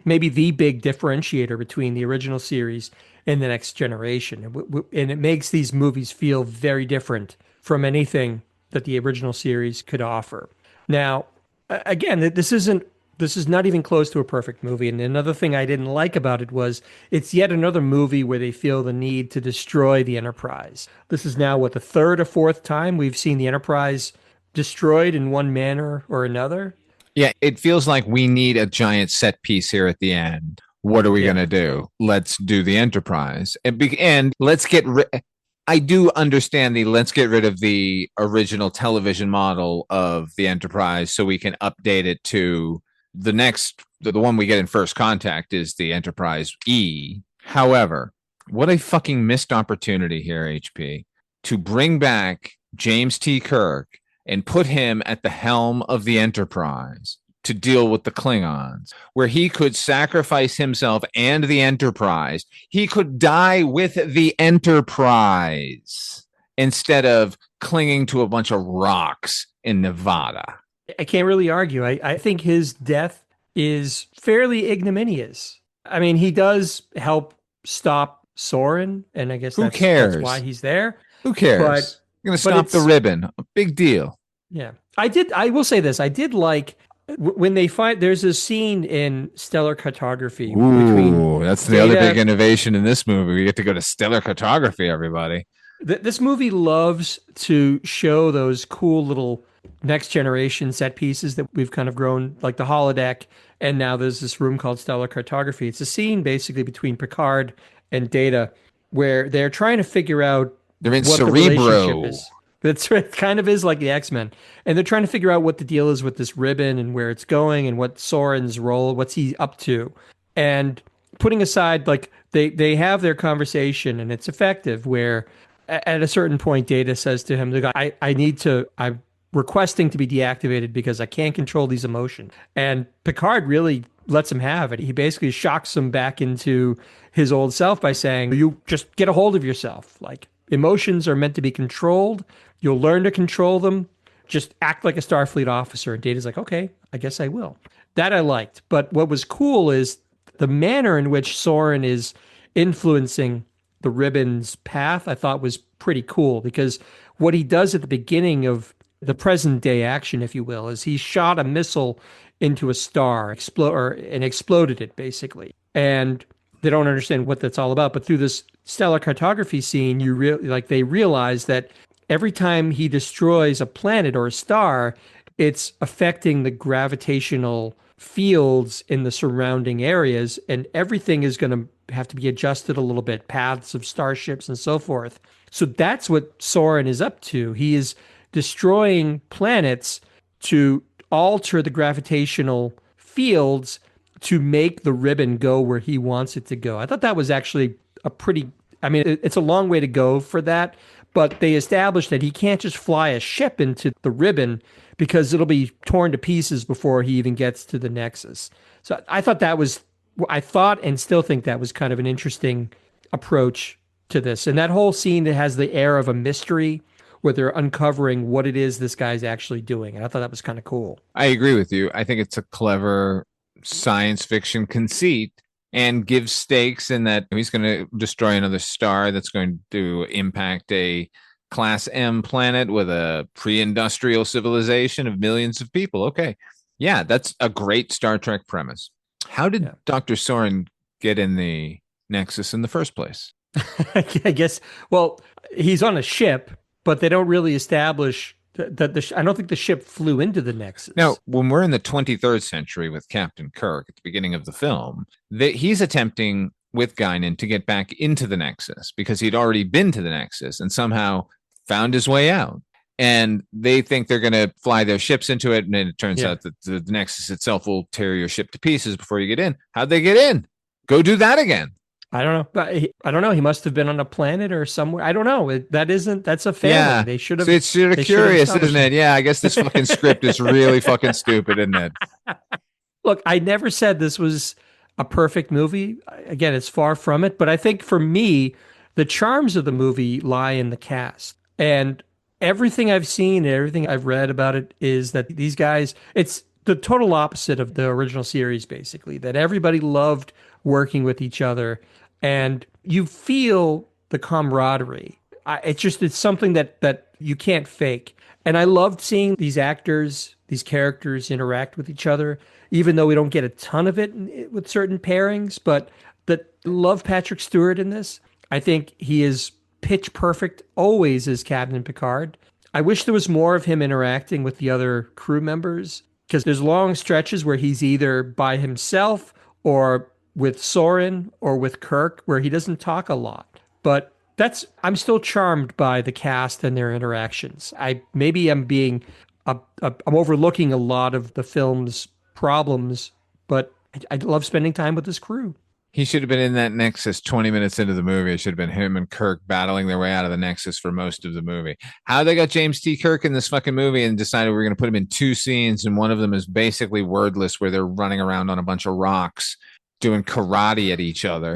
maybe the big differentiator between the original series and the Next Generation. And it makes these movies feel very different from anything that the original series could offer. Now, again, this is not even close to a perfect movie. And another thing I didn't like about it was it's yet another movie where they feel the need to destroy the Enterprise. This is now, the third or fourth time we've seen the Enterprise destroyed in one manner or another. Yeah, it feels like we need a giant set piece here at the end. What are we going to do? Let's do the Enterprise. And let's get I do understand let's get rid of the original television model of the Enterprise so we can update it to the one we get in First Contact is the Enterprise E. However, what a fucking missed opportunity here, HP, to bring back James T. Kirk and put him at the helm of the Enterprise to deal with the Klingons, where he could sacrifice himself and the Enterprise. He could die with the Enterprise instead of clinging to a bunch of rocks in Nevada. I can't really argue. I think his death is fairly ignominious. I mean, he does help stop Soren, and I guess that's why he's there. Who cares? But you're going to stop the ribbon. A big deal. Yeah. I will say this. I did like when they find there's a scene in stellar cartography. Ooh, that's the other big innovation in this movie. We get to go to stellar cartography, everybody. This movie loves to show those cool little Next Generation set pieces that we've kind of grown, like the holodeck, and now there's this room called stellar cartography. It's a scene basically between Picard and Data where they're trying to figure out they're in what Cerebro. The relationship is. It kind of is like the X-Men, and they're trying to figure out what the deal is with this ribbon and where it's going and what Soren's role, what's he up to, and putting aside they have their conversation and it's effective. Where at a certain point, Data says to him, I'm requesting to be deactivated because I can't control these emotions. And Picard really lets him have it. He basically shocks him back into his old self by saying, you just get a hold of yourself. Like, emotions are meant to be controlled. You'll learn to control them. Just act like a Starfleet officer. And Data's like, okay, I guess I will. That I liked. But what was cool is the manner in which Soren is influencing the ribbon's path, I thought was pretty cool, because what he does at the beginning of the present day action, if you will, is he shot a missile into a star, and exploded it basically. And they don't understand what that's all about. But through this stellar cartography scene, they realize that every time he destroys a planet or a star, it's affecting the gravitational fields in the surrounding areas, and everything is going to have to be adjusted a little bit, paths of starships and so forth. So that's what Soren is up to. He is destroying planets to alter the gravitational fields to make the ribbon go where he wants it to go. I thought that was actually it's a long way to go for that, but they established that he can't just fly a ship into the ribbon because it'll be torn to pieces before he even gets to the Nexus. So I thought and still think that was kind of an interesting approach to this. And that whole scene that has the air of a mystery where they're uncovering what it is this guy's actually doing. And I thought that was kind of cool. I agree with you. I think it's a clever science fiction conceit and gives stakes in that he's going to destroy another star that's going to impact a Class M planet with a pre-industrial civilization of millions of people. Okay. Yeah, that's a great Star Trek premise. How did Dr. Soren get in the Nexus in the first place? I guess, well, he's on a ship, but they don't really establish that I don't think the ship flew into the Nexus. Now, when we're in the 23rd century with Captain Kirk at the beginning of the film, he's attempting with Guinan to get back into the Nexus because he'd already been to the Nexus and somehow found his way out. And they think they're going to fly their ships into it. And then it turns out that the Nexus itself will tear your ship to pieces before you get in. How'd they get in? Go do that again. I don't know. I don't know. He must have been on a planet or somewhere. I don't know. That's a failing. Yeah. They should have. So it's sort of curious, isn't it? Yeah, I guess this fucking script is really fucking stupid, isn't it? Look, I never said this was a perfect movie. Again, it's far from it. But I think for me, the charms of the movie lie in the cast. And everything I've seen, everything I've read about it is that these guys, it's the total opposite of the original series, basically, that everybody loved working with each other. And you feel the camaraderie. It's something that you can't fake. And I loved seeing these actors, these characters interact with each other, even though we don't get a ton of it with certain pairings. But love Patrick Stewart in this. I think he is pitch perfect always as Captain Picard. I wish there was more of him interacting with the other crew members, because there's long stretches where he's either by himself or with Soren or with Kirk where he doesn't talk a lot. But I'm still charmed by the cast and their interactions. I'm overlooking a lot of the film's problems, but I love spending time with this crew. He should have been in that Nexus 20 minutes into the movie. It should have been him and Kirk battling their way out of the Nexus for most of the movie. How they got James T. Kirk in this fucking movie and decided we're going to put him in two scenes, and one of them is basically wordless where they're running around on a bunch of rocks doing karate at each other.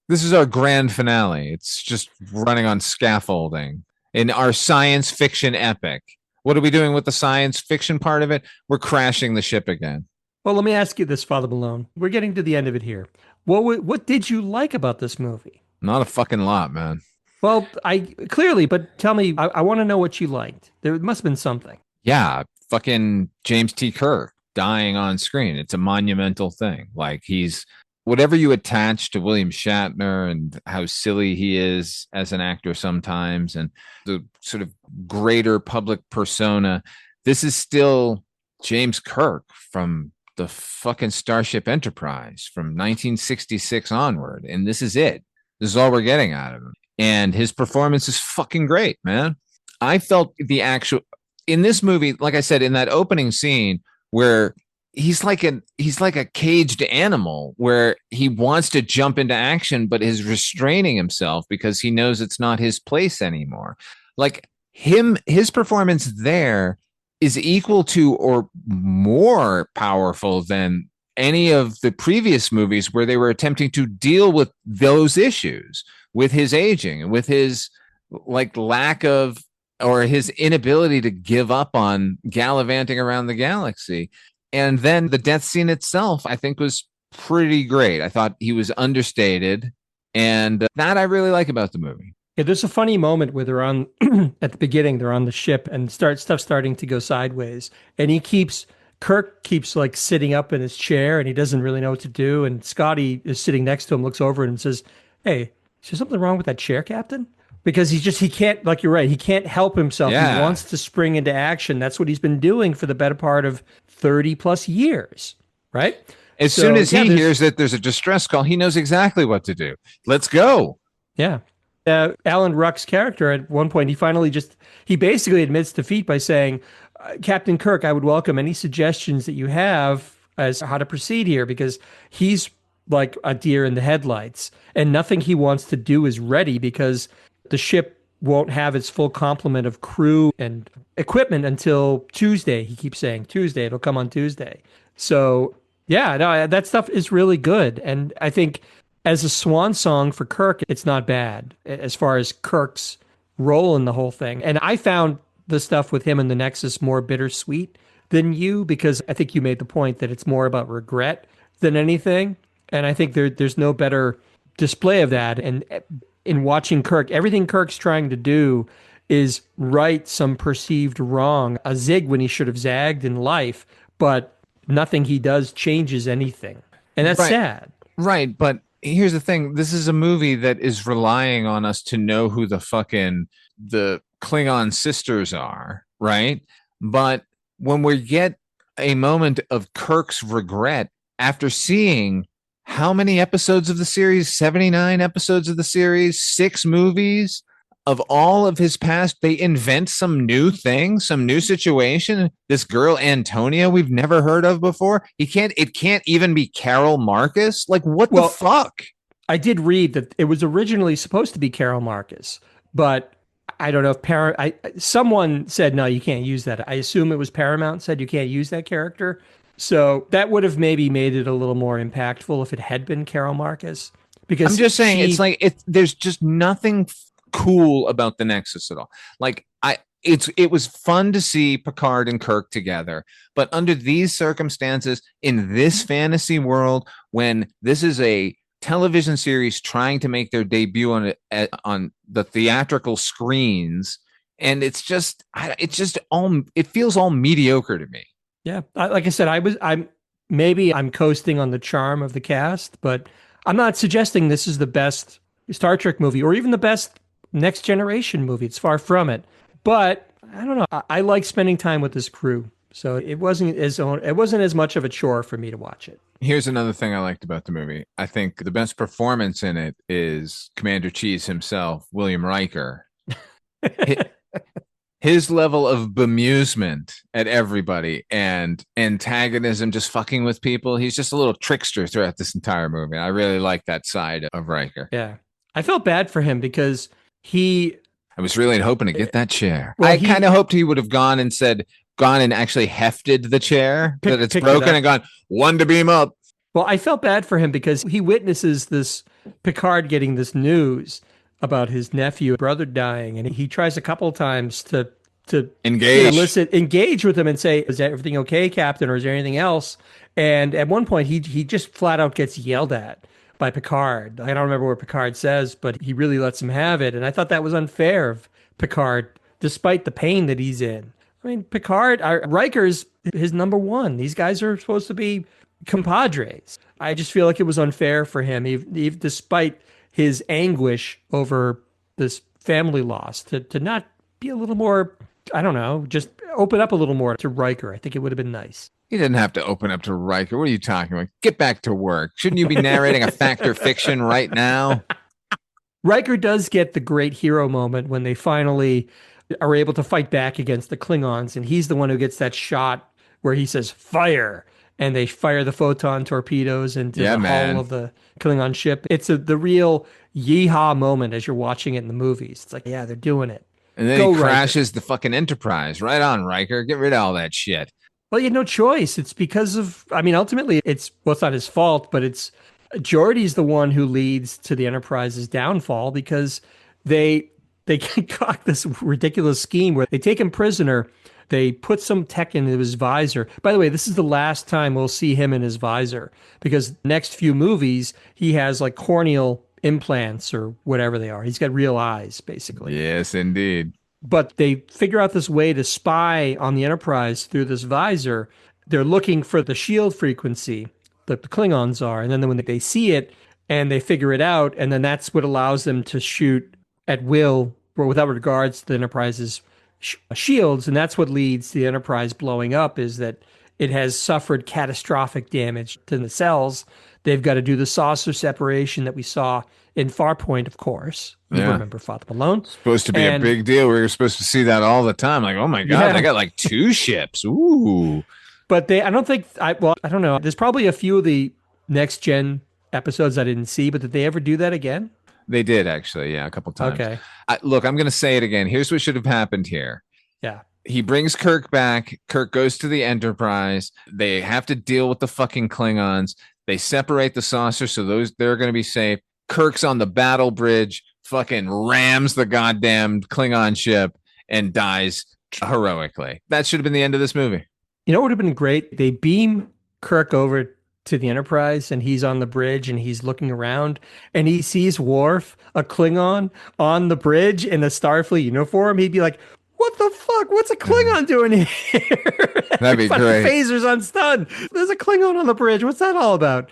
This is our grand finale. It's just running on scaffolding in our science fiction epic. What are we doing with the science fiction part of it? We're crashing the ship again. Well, let me ask you this, Father Malone. We're getting to the end of it here. What did you like about this movie? Not a fucking lot, man. Well, but tell me, I want to know what you liked. There must have been something. Yeah, fucking James T. Kirk dying on screen. It's a monumental thing. Like, he's whatever you attach to William Shatner and how silly he is as an actor sometimes, and the sort of greater public persona, this is still James Kirk from the fucking Starship Enterprise from 1966 onward. And this is it. This is all we're getting out of him. And his performance is fucking great, man. I felt in this movie, like I said, in that opening scene where he's like a caged animal where he wants to jump into action, but is restraining himself because he knows it's not his place anymore. Like his performance there is equal to or more powerful than any of the previous movies where they were attempting to deal with those issues, with his aging and with his lack of, or his inability to give up on gallivanting around the galaxy. And then the death scene itself, I think, was pretty great. I thought he was understated, and that I really like about the movie. Yeah, there's a funny moment where they're on at the beginning, they're on the ship and stuff starting to go sideways. And Kirk keeps like sitting up in his chair and he doesn't really know what to do. And Scotty is sitting next to him, looks over and says, "Hey, is there something wrong with that chair, Captain?" Because he can't, like you're right, he can't help himself. Yeah. He wants to spring into action. That's what he's been doing for the better part of 30 plus years, right? As soon as he hears that there's a distress call, he knows exactly what to do. Let's go. Yeah. Alan Ruck's character at one point, he basically admits defeat by saying, Captain Kirk, I would welcome any suggestions that you have as how to proceed here, because he's like a deer in the headlights and nothing he wants to do is ready because the ship won't have its full complement of crew and equipment until Tuesday. He keeps saying Tuesday, it'll come on Tuesday. So yeah, no, that stuff is really good. And I think as a swan song for Kirk, it's not bad as far as Kirk's role in the whole thing. And I found the stuff with him and the Nexus more bittersweet than you, because I think you made the point that it's more about regret than anything. And I think there's no better display of that. And in watching Kirk, everything Kirk's trying to do is right some perceived wrong, a zig when he should have zagged in life, but nothing he does changes anything. And that's sad. Right. But here's the thing. This is a movie that is relying on us to know who the Klingon sisters are, right? But when we get a moment of Kirk's regret after seeing how many episodes of the series, 79 episodes of the series, 6 movies of all of his past, they invent some new thing, some new situation. This girl, Antonia, we've never heard of before. It can't even be Carol Marcus. Like, what the fuck? I did read that it was originally supposed to be Carol Marcus, but I don't know if someone said, no, you can't use that. I assume it was Paramount said you can't use that character. So that would have maybe made it a little more impactful if it had been Carol Marcus. Because I'm just saying, it's like there's just nothing cool about the Nexus at all. Like it was fun to see Picard and Kirk together, but under these circumstances in this fantasy world, when this is a television series trying to make their debut on the theatrical screens, and it feels all mediocre to me. Yeah, like I said, I'm coasting on the charm of the cast, but I'm not suggesting this is the best Star Trek movie or even the best Next Generation movie. It's far from it. But I don't know. I like spending time with this crew, so it wasn't as much of a chore for me to watch it. Here's another thing I liked about the movie. I think the best performance in it is Commander Cheese himself, William Riker. His level of bemusement at everybody and antagonism, just fucking with people. He's just a little trickster throughout this entire movie. I really like that side of Riker. Yeah. I felt bad for him because I was really hoping to get that chair. Well, I kind of hoped he would have gone and actually hefted the chair, that it's broken, and gone, one to beam up. Well, I felt bad for him because he witnesses this Picard getting this news about his brother dying, and he tries a couple of times to engage with him and say, is everything okay, Captain, or is there anything else? And at one point he just flat out gets yelled at by Picard. I don't remember what Picard says, but he really lets him have it. And I thought that was unfair of Picard, despite the pain that he's in. I mean, Riker's his number one. These guys are supposed to be compadres. I just feel like it was unfair for him, even despite his anguish over this family loss, to not be a little more, I don't know, just open up a little more to Riker. I think it would have been nice. He didn't have to open up to Riker. What are you talking about? Get back to work. Shouldn't you be narrating a fact or fiction right now? Riker does get the great hero moment when they finally are able to fight back against the Klingons, and he's the one who gets that shot where he says, fire! And they fire the photon torpedoes into the hull of the Klingon ship. It's the real yeehaw moment as you're watching it in the movies. It's like, yeah, they're doing it. And then he crashes the fucking Enterprise. Right on, Riker. Get rid of all that shit. Well, he had no choice. It's because of, ultimately, it's not his fault, but it's Geordi's the one who leads to the Enterprise's downfall, because they concoct this ridiculous scheme where they take him prisoner. They put some tech into his visor. By the way, this is the last time we'll see him in his visor, because the next few movies, he has like corneal implants or whatever they are. He's got real eyes, basically. Yes, indeed. But they figure out this way to spy on the Enterprise through this visor. They're looking for the shield frequency, the Klingons are. And then when they see it and they figure it out, and then that's what allows them to shoot at will or without regards to the Enterprise's shields. And that's what leads to the Enterprise blowing up, is that it has suffered catastrophic damage to the cells. They've got to do the saucer separation that we saw in Farpoint, of course. You remember Father Malone. Supposed to be a big deal. We were supposed to see that all the time. Like, oh my God, they got like 2 ships. Ooh. But I don't know. There's probably a few of the next gen episodes I didn't see, but did they ever do that again? They did, actually. Yeah, a couple times. Okay. Look, I'm going to say it again. Here's what should have happened here. Yeah. He brings Kirk back. Kirk goes to the Enterprise. They have to deal with the fucking Klingons. They separate the saucer, so they're going to be safe. Kirk's on the battle bridge, fucking rams the goddamn Klingon ship and dies heroically. That should have been the end of this movie. You know what would have been great? They beam Kirk over to the Enterprise, and he's on the bridge, and he's looking around, and he sees Worf, a Klingon, on the bridge in a Starfleet uniform. He'd be like, what the fuck? What's a Klingon doing here? That'd be great. Phasers on stun. There's a Klingon on the bridge. What's that all about?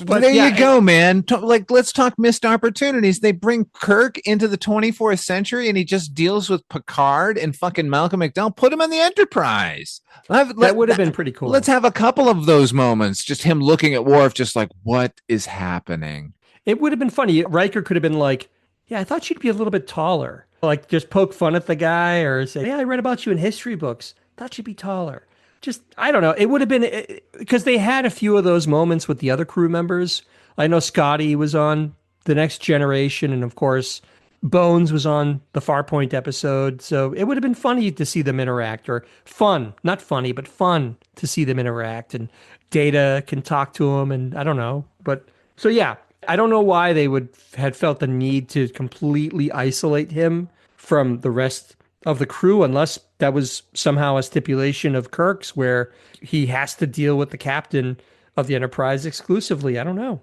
But there you go, man. Let's talk missed opportunities. They bring Kirk into the 24th century and he just deals with Picard and fucking Malcolm McDowell. Put him on the Enterprise. That would have been pretty cool. Let's have a couple of those moments. Just him looking at Worf, just like, what is happening? It would have been funny. Riker could have been like, yeah, I thought you'd be a little bit taller. Like just poke fun at the guy or say, yeah, I read about you in history books. Thought you'd be taller. Just, I don't know. It would have been, because they had a few of those moments with the other crew members. I know Scotty was on The Next Generation, and of course, Bones was on the Farpoint episode. So it would have been funny to see them interact, or fun, not funny, but fun to see them interact. And Data can talk to him, and I don't know. But so, yeah, I don't know why they had felt the need to completely isolate him from the rest of the crew, unless that was somehow a stipulation of Kirk's where he has to deal with the captain of the Enterprise exclusively. I don't know.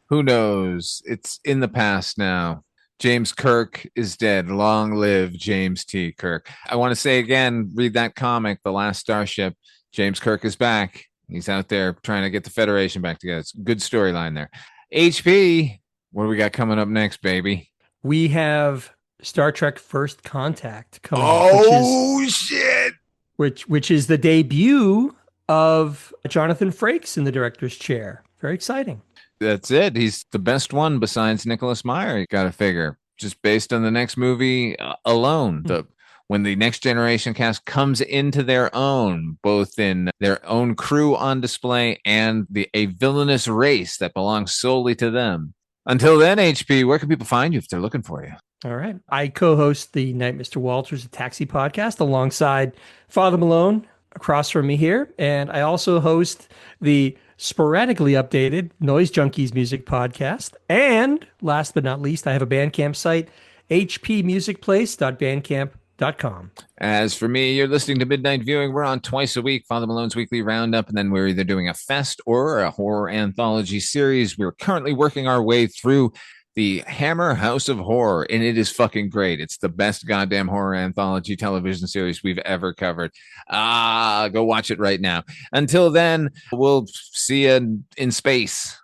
Who knows? It's in the past now. James Kirk is dead. Long live James T. Kirk. I want to say again, read that comic, The Last Starship. James Kirk is back. He's out there trying to get the Federation back together. It's a good storyline there. HP, what do we got coming up next, baby? We have Star Trek First Contact coming up, shit! Which is the debut of Jonathan Frakes in the director's chair. Very exciting. That's it. He's the best one besides Nicholas Meyer. You got to figure, just based on the next movie alone. When the Next Generation cast comes into their own, both in their own crew on display and a villainous race that belongs solely to them. Until then, HP, where can people find you if they're looking for you? All right. I co-host the Night Mr. Walters, a taxi podcast, alongside Father Malone across from me here. And I also host the sporadically updated Noise Junkies music podcast. And last but not least, I have a Bandcamp site, hpmusicplace.bandcamp.com. As for me, you're listening to Midnight Viewing. We're on twice a week, Father Malone's Weekly Roundup, and then we're either doing a fest or a horror anthology series. We're currently working our way through the Hammer House of Horror, and it is fucking great. It's the best goddamn horror anthology television series we've ever covered. Go watch it right now. Until then, we'll see you in space.